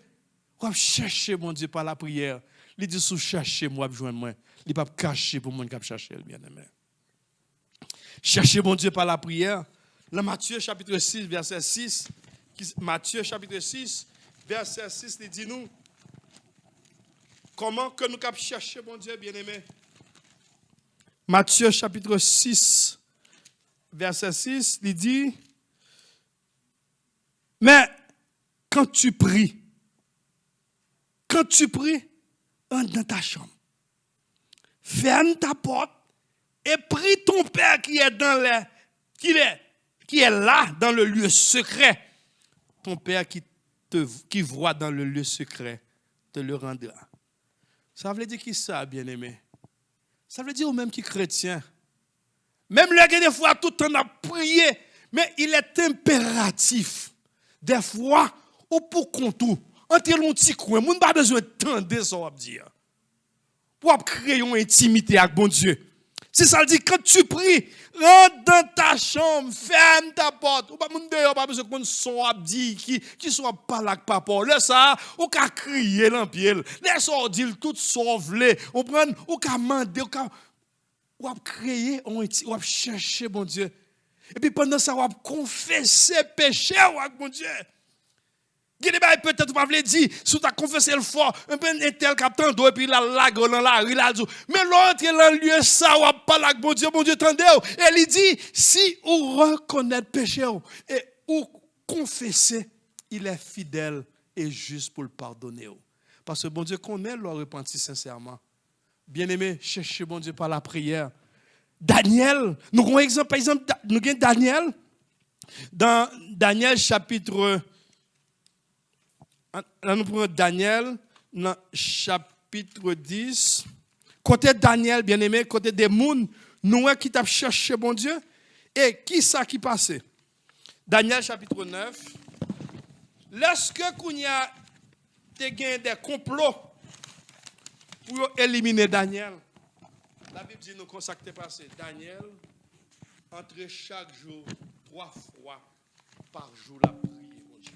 Ou à chercher mon Dieu par la prière. Il dit, sous chercher moi, joindre moi. Il ne peut pas cacher pour moi qui chercher, bien aimé. Chercher mon Dieu par la prière. Dans Matthieu chapitre 6, verset 6, Matthieu chapitre 6, verset 6, il dit nous, comment que nous capons chercher mon Dieu, bien-aimé? Matthieu chapitre 6, verset 6, il dit, mais quand tu pries, entre dans ta chambre, ferme ta porte et prie ton Père qui est là dans le lieu secret. Ton Père qui voit dans le lieu secret te le rendra. Ça veut dire qui ça, bien-aimé? Ça veut dire au même qui chrétien. Même là, des fois, tout le temps, on a prié, mais il est impératif. Des fois, ou pour contour, entre un petit coin, on n'a pas besoin de tendre ça, on va dire. Pour créer une intimité avec bon Dieu. C'est ça le dit, quand tu pries, rentre dans ta chambre, ferme ta porte. Ou pas moun dehors, pas besoin qu'on son abdi, qui soit pas là que papa. Là ça, ou ka crier dans pied. Là ça on dit tout sauvelé. On prend ou ka mander, ou a créer, ou a chercher bon Dieu. Et puis pendant ça, on va confesser péché, mon Dieu. Peut-être pas vous dire, si tu as confessé le fort, un peu un tel captain d'eau, et puis la lague dans la rue, là, mais l'autre, il a lieu ça, ou pas là, mon Dieu, tendez. Et il dit, si on reconnaît le péché, et ou confesser, il est fidèle et juste pour le pardonner. Parce que bon Dieu connaît le repenti sincèrement. Bien aimé, cherchez bon Dieu par la prière. Daniel, nous avons un exemple, par exemple, nous avons Daniel, dans Daniel chapitre, là nous prenons Daniel, dans chapitre 10, côté Daniel, bien aimé, côté des mouns, nous avons qui t'a cherché bon Dieu, et qui ça qui passait? Daniel chapitre 9, lorsque il y a des complots pour éliminer Daniel, la Bible dit nous ça qui passé. Daniel entrait chaque jour 3 fois par jour la prière, mon Dieu.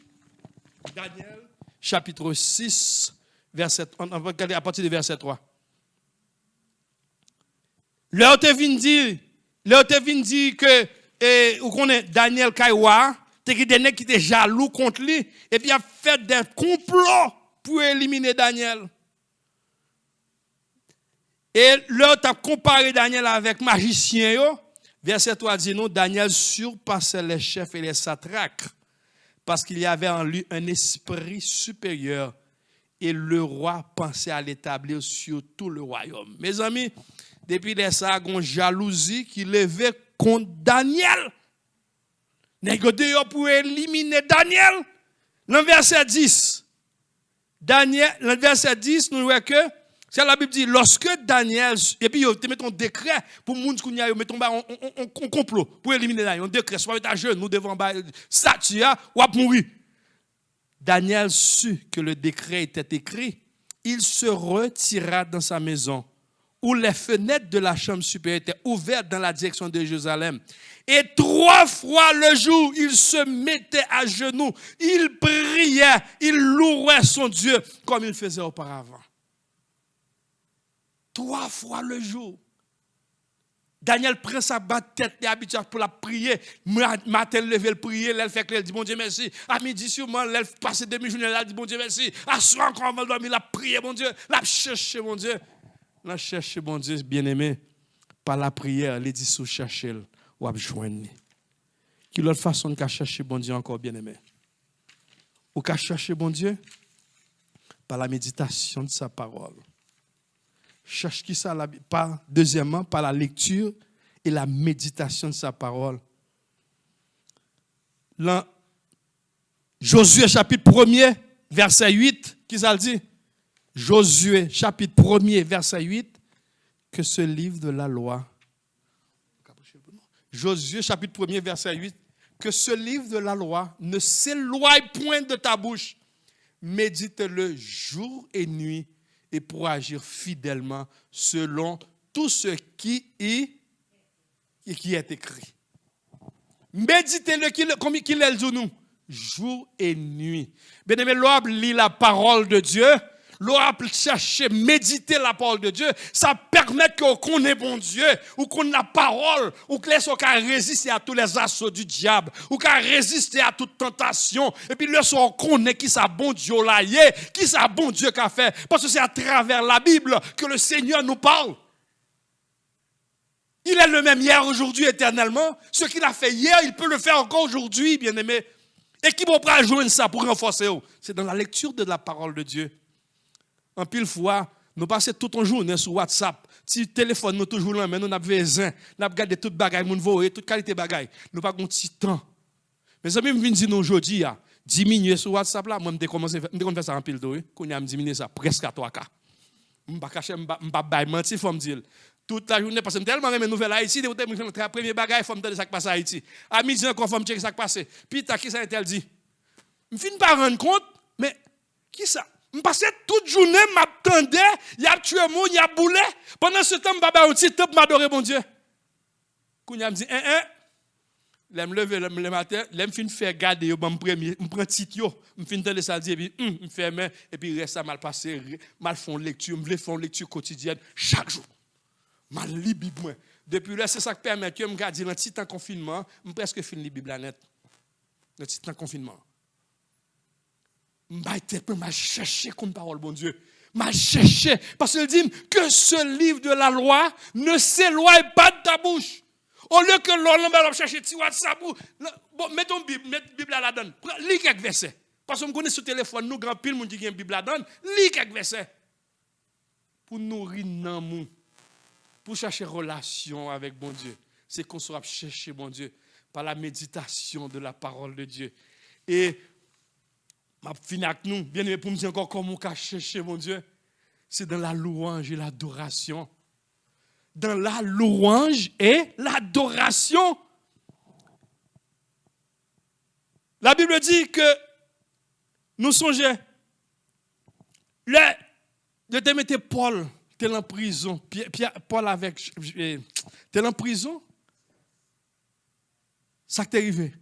Daniel, chapitre 6, verset, on va regarder à partir du verset 3. L'heure te vient dire que, vous connaissez Daniel Kaiwa, qui était jaloux contre lui, et puis il a fait des complots pour éliminer Daniel. Et là, tu as comparé Daniel avec magicien. Verset 3 dit non, Daniel surpassait les chefs et les satrapes parce qu'il y avait en lui un esprit supérieur et le roi pensait à l'établir sur tout le royaume. Mes amis, depuis les ça, il y a une jalousie qui levait contre Daniel. Négocié pour éliminer Daniel. Dans verset 10, nous voyons que c'est la Bible dit, lorsque Daniel, et puis tu mets un décret pour les gens qui ont complot pour éliminer Daniel, un décret, soit à jeune, nous devons statue, ou à mourir. Daniel sut que le décret était écrit, il se retira dans sa maison, où les fenêtres de la chambre supérieure étaient ouvertes dans la direction de Jérusalem. Et 3 fois le jour, il se mettait à genoux, il priait, il louait son Dieu comme il faisait auparavant. 3 fois le jour. Daniel prend sa batte tête et habitué pour la prier. Matin, lever le prier, elle fait que elle dit bon Dieu merci. À midi, sûrement, elle passe demi-journée, elle dit bon Dieu merci. À soir encore avant de dormir, la prier bon Dieu, la chercher bon Dieu. La chercher bon Dieu, bien-aimé, par la prière, elle dit sous chercher, ou à joindre. Qui l'autre façon de chercher bon Dieu encore, bien-aimé? Ou qu'à chercher bon Dieu? Par la méditation de sa parole. Cherche qui ça, deuxièmement, par la lecture et la méditation de sa parole. Là, Josué chapitre 1er, verset 8, qui ça le dit? Josué chapitre 1er, verset 8, que ce livre de la loi, Josué chapitre 1er, verset 8, que ce livre de la loi ne s'éloigne point de ta bouche, médite-le jour et nuit, et pour agir fidèlement selon tout ce qui est écrit. Méditez-le comme il est dit nous, jour et nuit. Bien-aimé, l'homme lit la parole de Dieu, l'homme cherche, méditer la parole de Dieu, ça permet qu'on connaisse bon Dieu, ou qu'on a la parole, ou que les qu'on résister à tous les assauts du diable, ou qu'on résister à toute tentation, et puis le on connaît qui ça bon Dieu là, qui ça bon Dieu qu'a fait, parce que c'est à travers la Bible que le Seigneur nous parle. Il est le même hier, aujourd'hui, éternellement. Ce qu'il a fait hier, il peut le faire encore aujourd'hui, bien-aimé. Et qui va pas joindre ça pour renforcer? C'est dans la lecture de la parole de Dieu. En pile fois, nous passons toute une journée sur WhatsApp. Si le téléphone nous toujours là, mais nous avons besoin, nous avons gardé toute bagaille, nous avons toute qualité bagaille. Nous n'avons pas de petit temps. Mes amis, je viens dire aujourd'hui, diminuer sur WhatsApp là, moi je commence à faire ça en pile d'eau, qu'on a diminué ça presque à 3 cas. Je ne vais pas cacher, je ne vais pas mentir, il faut me dire. Toute la journée, parce que je tellement mes nouvelles Haïti, le premier bagage, il faut me dire ce qui passe à Haïti. À midi, encore, il faut me checker ce qui passe. Puis, qui ça a dit? Je ne finis pas rendre compte, mais qui ça? Je passais toute journée, je m'attendais, il y a tué mon, il y a boulé. Pendant ce temps, je vais un petit temps pour m'adorer mon Dieu. Quand je me dit, je me lever le matin, je me faire garder, je prends un titre, je me fais entendre ça, et puis je me fais main, et puis reste à mal passer, mal font lecture, je me fais une lecture quotidienne chaque jour. Je lis la Bible. Depuis là, c'est ça qui permet que je me garde dans le petit temps confinement, je presque fini la Bible net. Dans le petit temps confinement. Je cherché comme parole, bon Dieu. Je cherché. Parce qu'il dit que ce livre de la loi ne s'éloigne pas de ta bouche. Au lieu que l'on va chercher tiroir de sa bouche. Bon, mets ton Bible, mets la Bible à la donne. Lis quelques versets. Parce qu'on connaît sur le téléphone, nous, grand pile, nous dit qu'il y a une Bible à la donne. Lis quelques versets. Pour nourrir l'amour. Pour chercher relation avec bon Dieu. C'est qu'on sera chercher bon Dieu par la méditation de la parole de Dieu. Et ma fin avec nous, bien aimé, pour me dire encore comment on peut chercher mon Dieu, c'est dans la louange et l'adoration. Dans la louange et l'adoration. La Bible dit que nous songeons, je te mettais Paul, tu es en prison, Paul avec, tu es en prison, ça t'est arrivé.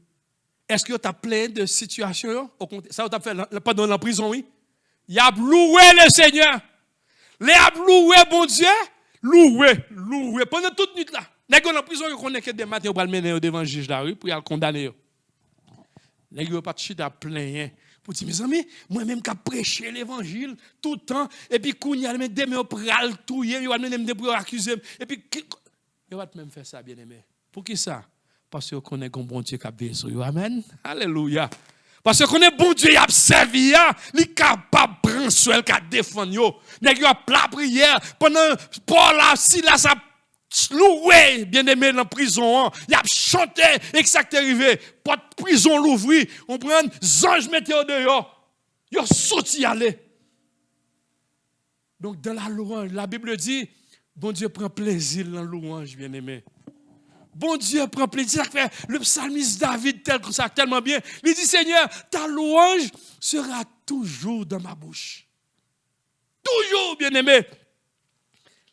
Est-ce que tu as plein de situations? Ça, tu as fait pas dans la prison, oui? Il a loué le Seigneur. Il a loué, bon Dieu. Loué. Pendant toute nuit là. Les gens dans la prison, ils connaissent que des matins, ils vont le mener devant le juge de la rue pour le condamner. Les gens ne pas de à plein. Pour dire, mes amis, moi-même qui prêché l'évangile tout le temps, et puis quand il y a des gens qui ont tout, ils vont même pour accuser. Et puis, ils vont même faire ça, bien aimé. Pour qui ça? Parce qu'on connaît un bon Dieu qui a besoin. Amen. Alléluia. Parce qu'on connaît bon Dieu qui a servi, il est capable de prendre soin, qui a défendu. Il a plat prière. Pendant Paul, Silas a loué, bien aimé, dans la prison. Il a chanté, et que ça est arrivé. Pas de prison l'ouvrir. On prend les anges météo dehors. Ils ont sorti aller. Donc, dans la louange, la Bible dit, bon Dieu prend plaisir dans la louange, bien aimé. Bon Dieu prend plaisir. Le psalmiste David, tellement bien. Il dit, Seigneur, ta louange sera toujours dans ma bouche. Toujours, bien-aimé.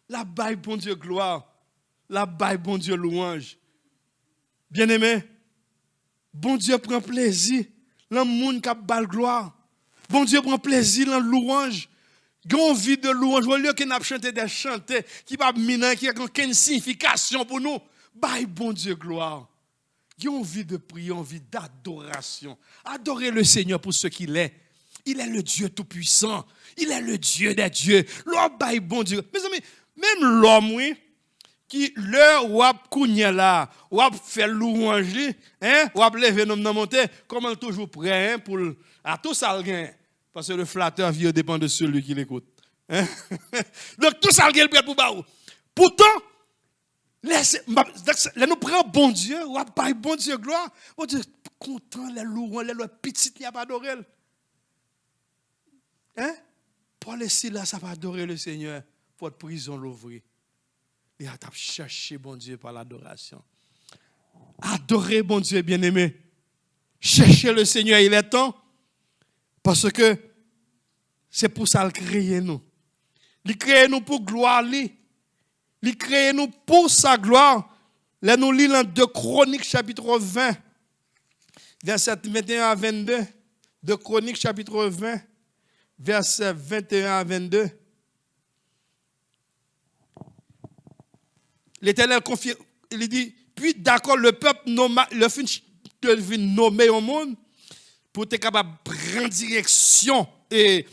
La baille, bon Dieu, gloire. La baille, bon Dieu, louange. Bien-aimé, bon Dieu prend plaisir dans le monde qui a balle gloire. Bon Dieu prend plaisir dans la louange. Grand vie de louange. Au lieu qu'on a chanté des chantés qui pas minant, qui n'a aucune signification pour nous. Bye, bon Dieu, gloire. Il y a envie de prier, envie d'adoration. Adorer le Seigneur pour ce qu'il est. Il est le Dieu tout-puissant. Il est le Dieu des dieux. L'homme, bye, bon Dieu. Mes amis, même l'homme, oui, qui, l'heure où il là, où il fait louange, où il lever nos monter, comme il est toujours prêt, pour, à tout ça, parce que le flatteur vieux dépend de celui qui l'écoute. Donc, tout ça, il est prêt pour baou. Pourtant, nous prenons bon Dieu, ou pas bon Dieu gloire, bon Dieu content, les louanges, les petites, il n'y a pas adoré. Hein? Paul et Silas, ça va adorer le Seigneur, pour être prison l'ouvrir. Il a cherché bon Dieu par l'adoration. Adorer bon Dieu, bien-aimé. Chercher le Seigneur, il est temps, parce que c'est pour ça qu'il crée nous. Il crée nous pour gloire, il crée nous pour sa gloire. Là, nous lisons dans 2 Chroniques, chapitre 20, verset 21 à 22. 2 Chroniques, chapitre 20, verset 21 à 22. L'Éternel confie, il dit, puis d'accord, le peuple le fin nommé au monde pour être capable de prendre direction. Et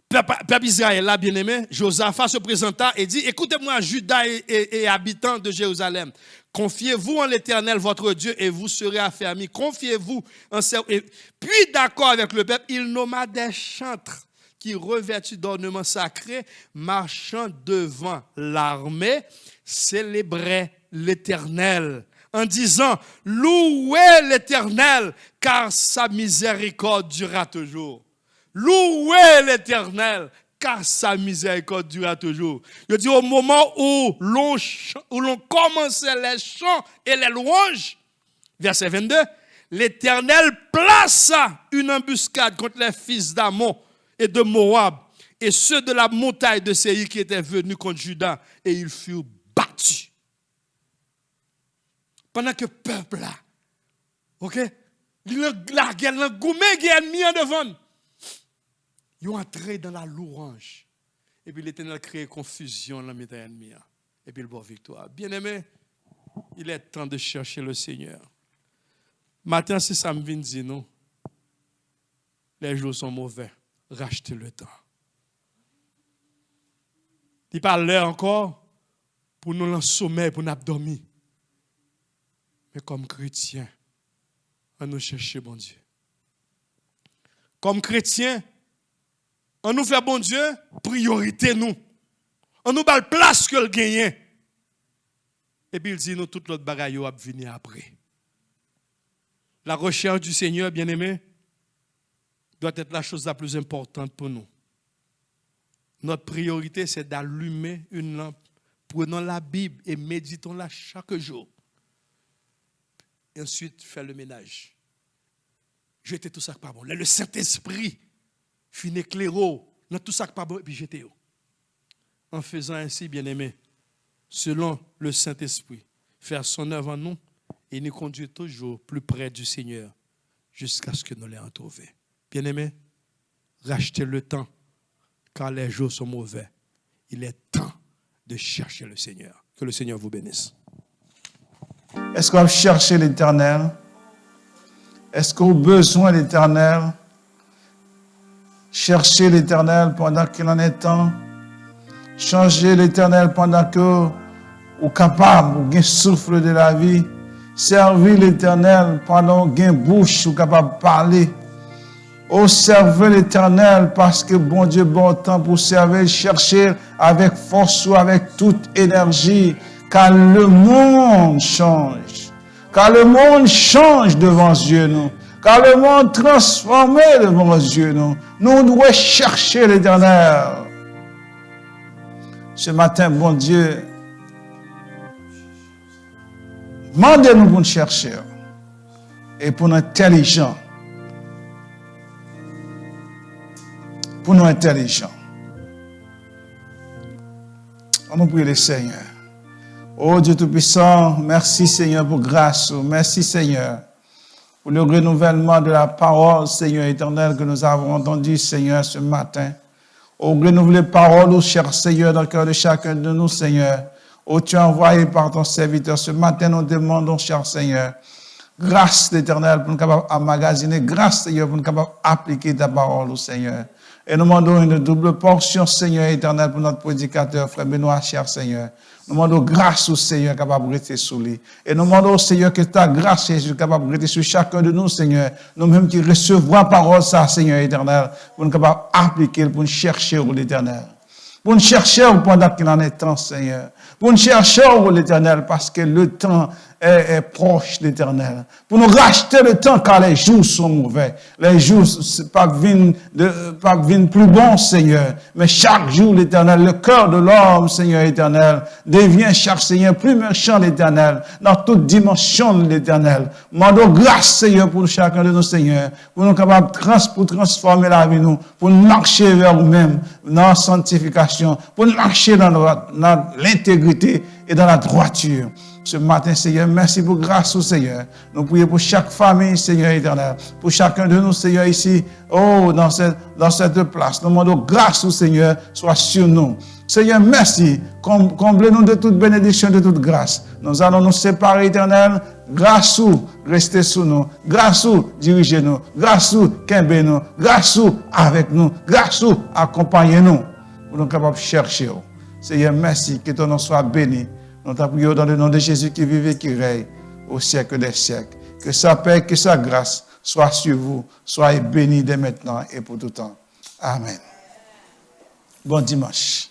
peuple Israël, là, bien-aimé, Josaphat se présenta et dit, écoutez-moi, Judas et habitants de Jérusalem, confiez-vous en l'Éternel, votre Dieu, et vous serez affermis. Confiez-vous en et puis, d'accord avec le peuple, il nomma des chantres qui, revêtus d'ornements sacrés, marchant devant l'armée, célébraient l'Éternel en disant, louez l'Éternel, car sa miséricorde durera toujours. Louez l'Éternel, car sa miséricorde durera toujours. Je dis au moment où l'on commençait les chants et les louanges, verset 22, l'Éternel plaça une embuscade contre les fils d'Ammon et de Moab, et ceux de la montagne de Séir qui étaient venus contre Juda, et ils furent battus. Pendant que le peuple là, ok, la guerre, le gourmet qui est mis en devant, ils ont entré dans la louange. Et puis l'Éternel crée confusion dans les ennemis. Et puis le bon victoire. Bien-aimé, il est temps de chercher le Seigneur. Matin, c'est ça me vient dire, non? Les jours sont mauvais. Rachetez le temps. Il parle l'heure encore pour nous en sommeil, pour nous dormir. Mais comme chrétiens, on nous chercher bon Dieu. Comme chrétiens, on nous fait bon Dieu, priorité nous. On nous bat place que le gagne. Et puis il dit nous toute l'autre bagaille va venir après. La recherche du Seigneur, bien-aimé, doit être la chose la plus importante pour nous. Notre priorité, c'est d'allumer une lampe. Prenons la Bible et méditons-la chaque jour. Et ensuite, faire le ménage. Jetez tout ça qui n'est pas bon. Là, le Saint-Esprit finit éclairé dans tout ça qui n'est pas bon et puis jetez. En faisant ainsi, bien-aimé, selon le Saint-Esprit, faire son œuvre en nous et nous conduire toujours plus près du Seigneur jusqu'à ce que nous l'ayons trouvé. Bien-aimé, rachetez le temps car les jours sont mauvais. Il est temps de chercher le Seigneur. Que le Seigneur vous bénisse. Est-ce qu'on va chercher l'Éternel? Est-ce qu'on a besoin de l'Éternel? Chercher l'Éternel pendant qu'il en est temps. Changer l'Éternel pendant que vous êtes capable, vous souffle de la vie. Servir l'Éternel pendant que vous avez bouche, vous êtes capable de parler. Observez l'Éternel parce que bon Dieu, bon temps pour servir, chercher avec force ou avec toute énergie. Car le monde change. Car le monde change devant Dieu, nous. Car le monde transformé devant Dieu, nous. Nous devons chercher l'Éternel. Ce matin, bon Dieu, demandez-nous pour nous chercher. Et pour nous intelligents. Pour nous intelligents. On nous prie le Seigneur. Oh Dieu Tout-Puissant, merci Seigneur pour grâce. Merci Seigneur pour le renouvellement de la parole, Seigneur éternel, que nous avons entendu, Seigneur, ce matin. Oh, renouveler parole, oh cher Seigneur, dans le cœur de chacun de nous, Seigneur. Oh, tu as envoyé par ton serviteur. Ce matin, nous demandons, cher Seigneur, grâce l'Éternel pour nous capables d'emmagasiner, grâce Seigneur pour nous capables d'appliquer ta parole, oh Seigneur. Et nous demandons une double portion, Seigneur éternel, pour notre prédicateur, frère Benoît, cher Seigneur. Nous demandons grâce au Seigneur capable de rester sous lui. Et nous demandons au Seigneur que ta grâce, Jésus, capable de rester sur chacun de nous, Seigneur. Nous-mêmes qui recevrons parole, ça, Seigneur éternel, pour nous capables d'appliquer, pour nous chercher au l'Éternel. Pour nous chercher pendant qu'il en est temps, Seigneur. Pour nous chercher au l'Éternel, parce que le temps est proche de l'Éternel. Pour nous racheter le temps, car les jours sont mauvais. Les jours ne viennent plus bons, Seigneur. Mais chaque jour, l'Éternel, le cœur de l'homme, Seigneur éternel, devient chaque Seigneur plus méchant, l'Éternel, dans toute dimension de l'Éternel. Demandons grâce, Seigneur, pour chacun de nos Seigneurs, pour nous capables pour transformer la vie, nous, pour nous marcher vers nous-mêmes, dans la sanctification, pour nous marcher dans l'intégrité et dans la droiture. Ce matin, Seigneur, merci pour grâce au Seigneur. Nous prions pour chaque famille, Seigneur éternel, pour chacun de nous, Seigneur, ici, oh, dans cette place. Nous demandons grâce au Seigneur, soit sur nous. Seigneur, merci. Comblez-nous de toute bénédiction, de toute grâce. Nous allons nous séparer, éternel. Grâce ou, restez sous nous. Grâce ou, dirigez-nous. Grâce ou, qu'embez-nous. Grâce ou, avec nous. Grâce ou, accompagnez-nous. Pour nous capables de chercher. Seigneur, merci. Que ton nom soit béni. Nous t'apprions dans le nom de Jésus qui vit et qui règne au siècle des siècles. Que sa paix, que sa grâce soit sur vous. Soyez bénis dès maintenant et pour tout temps. Amen. Bon dimanche.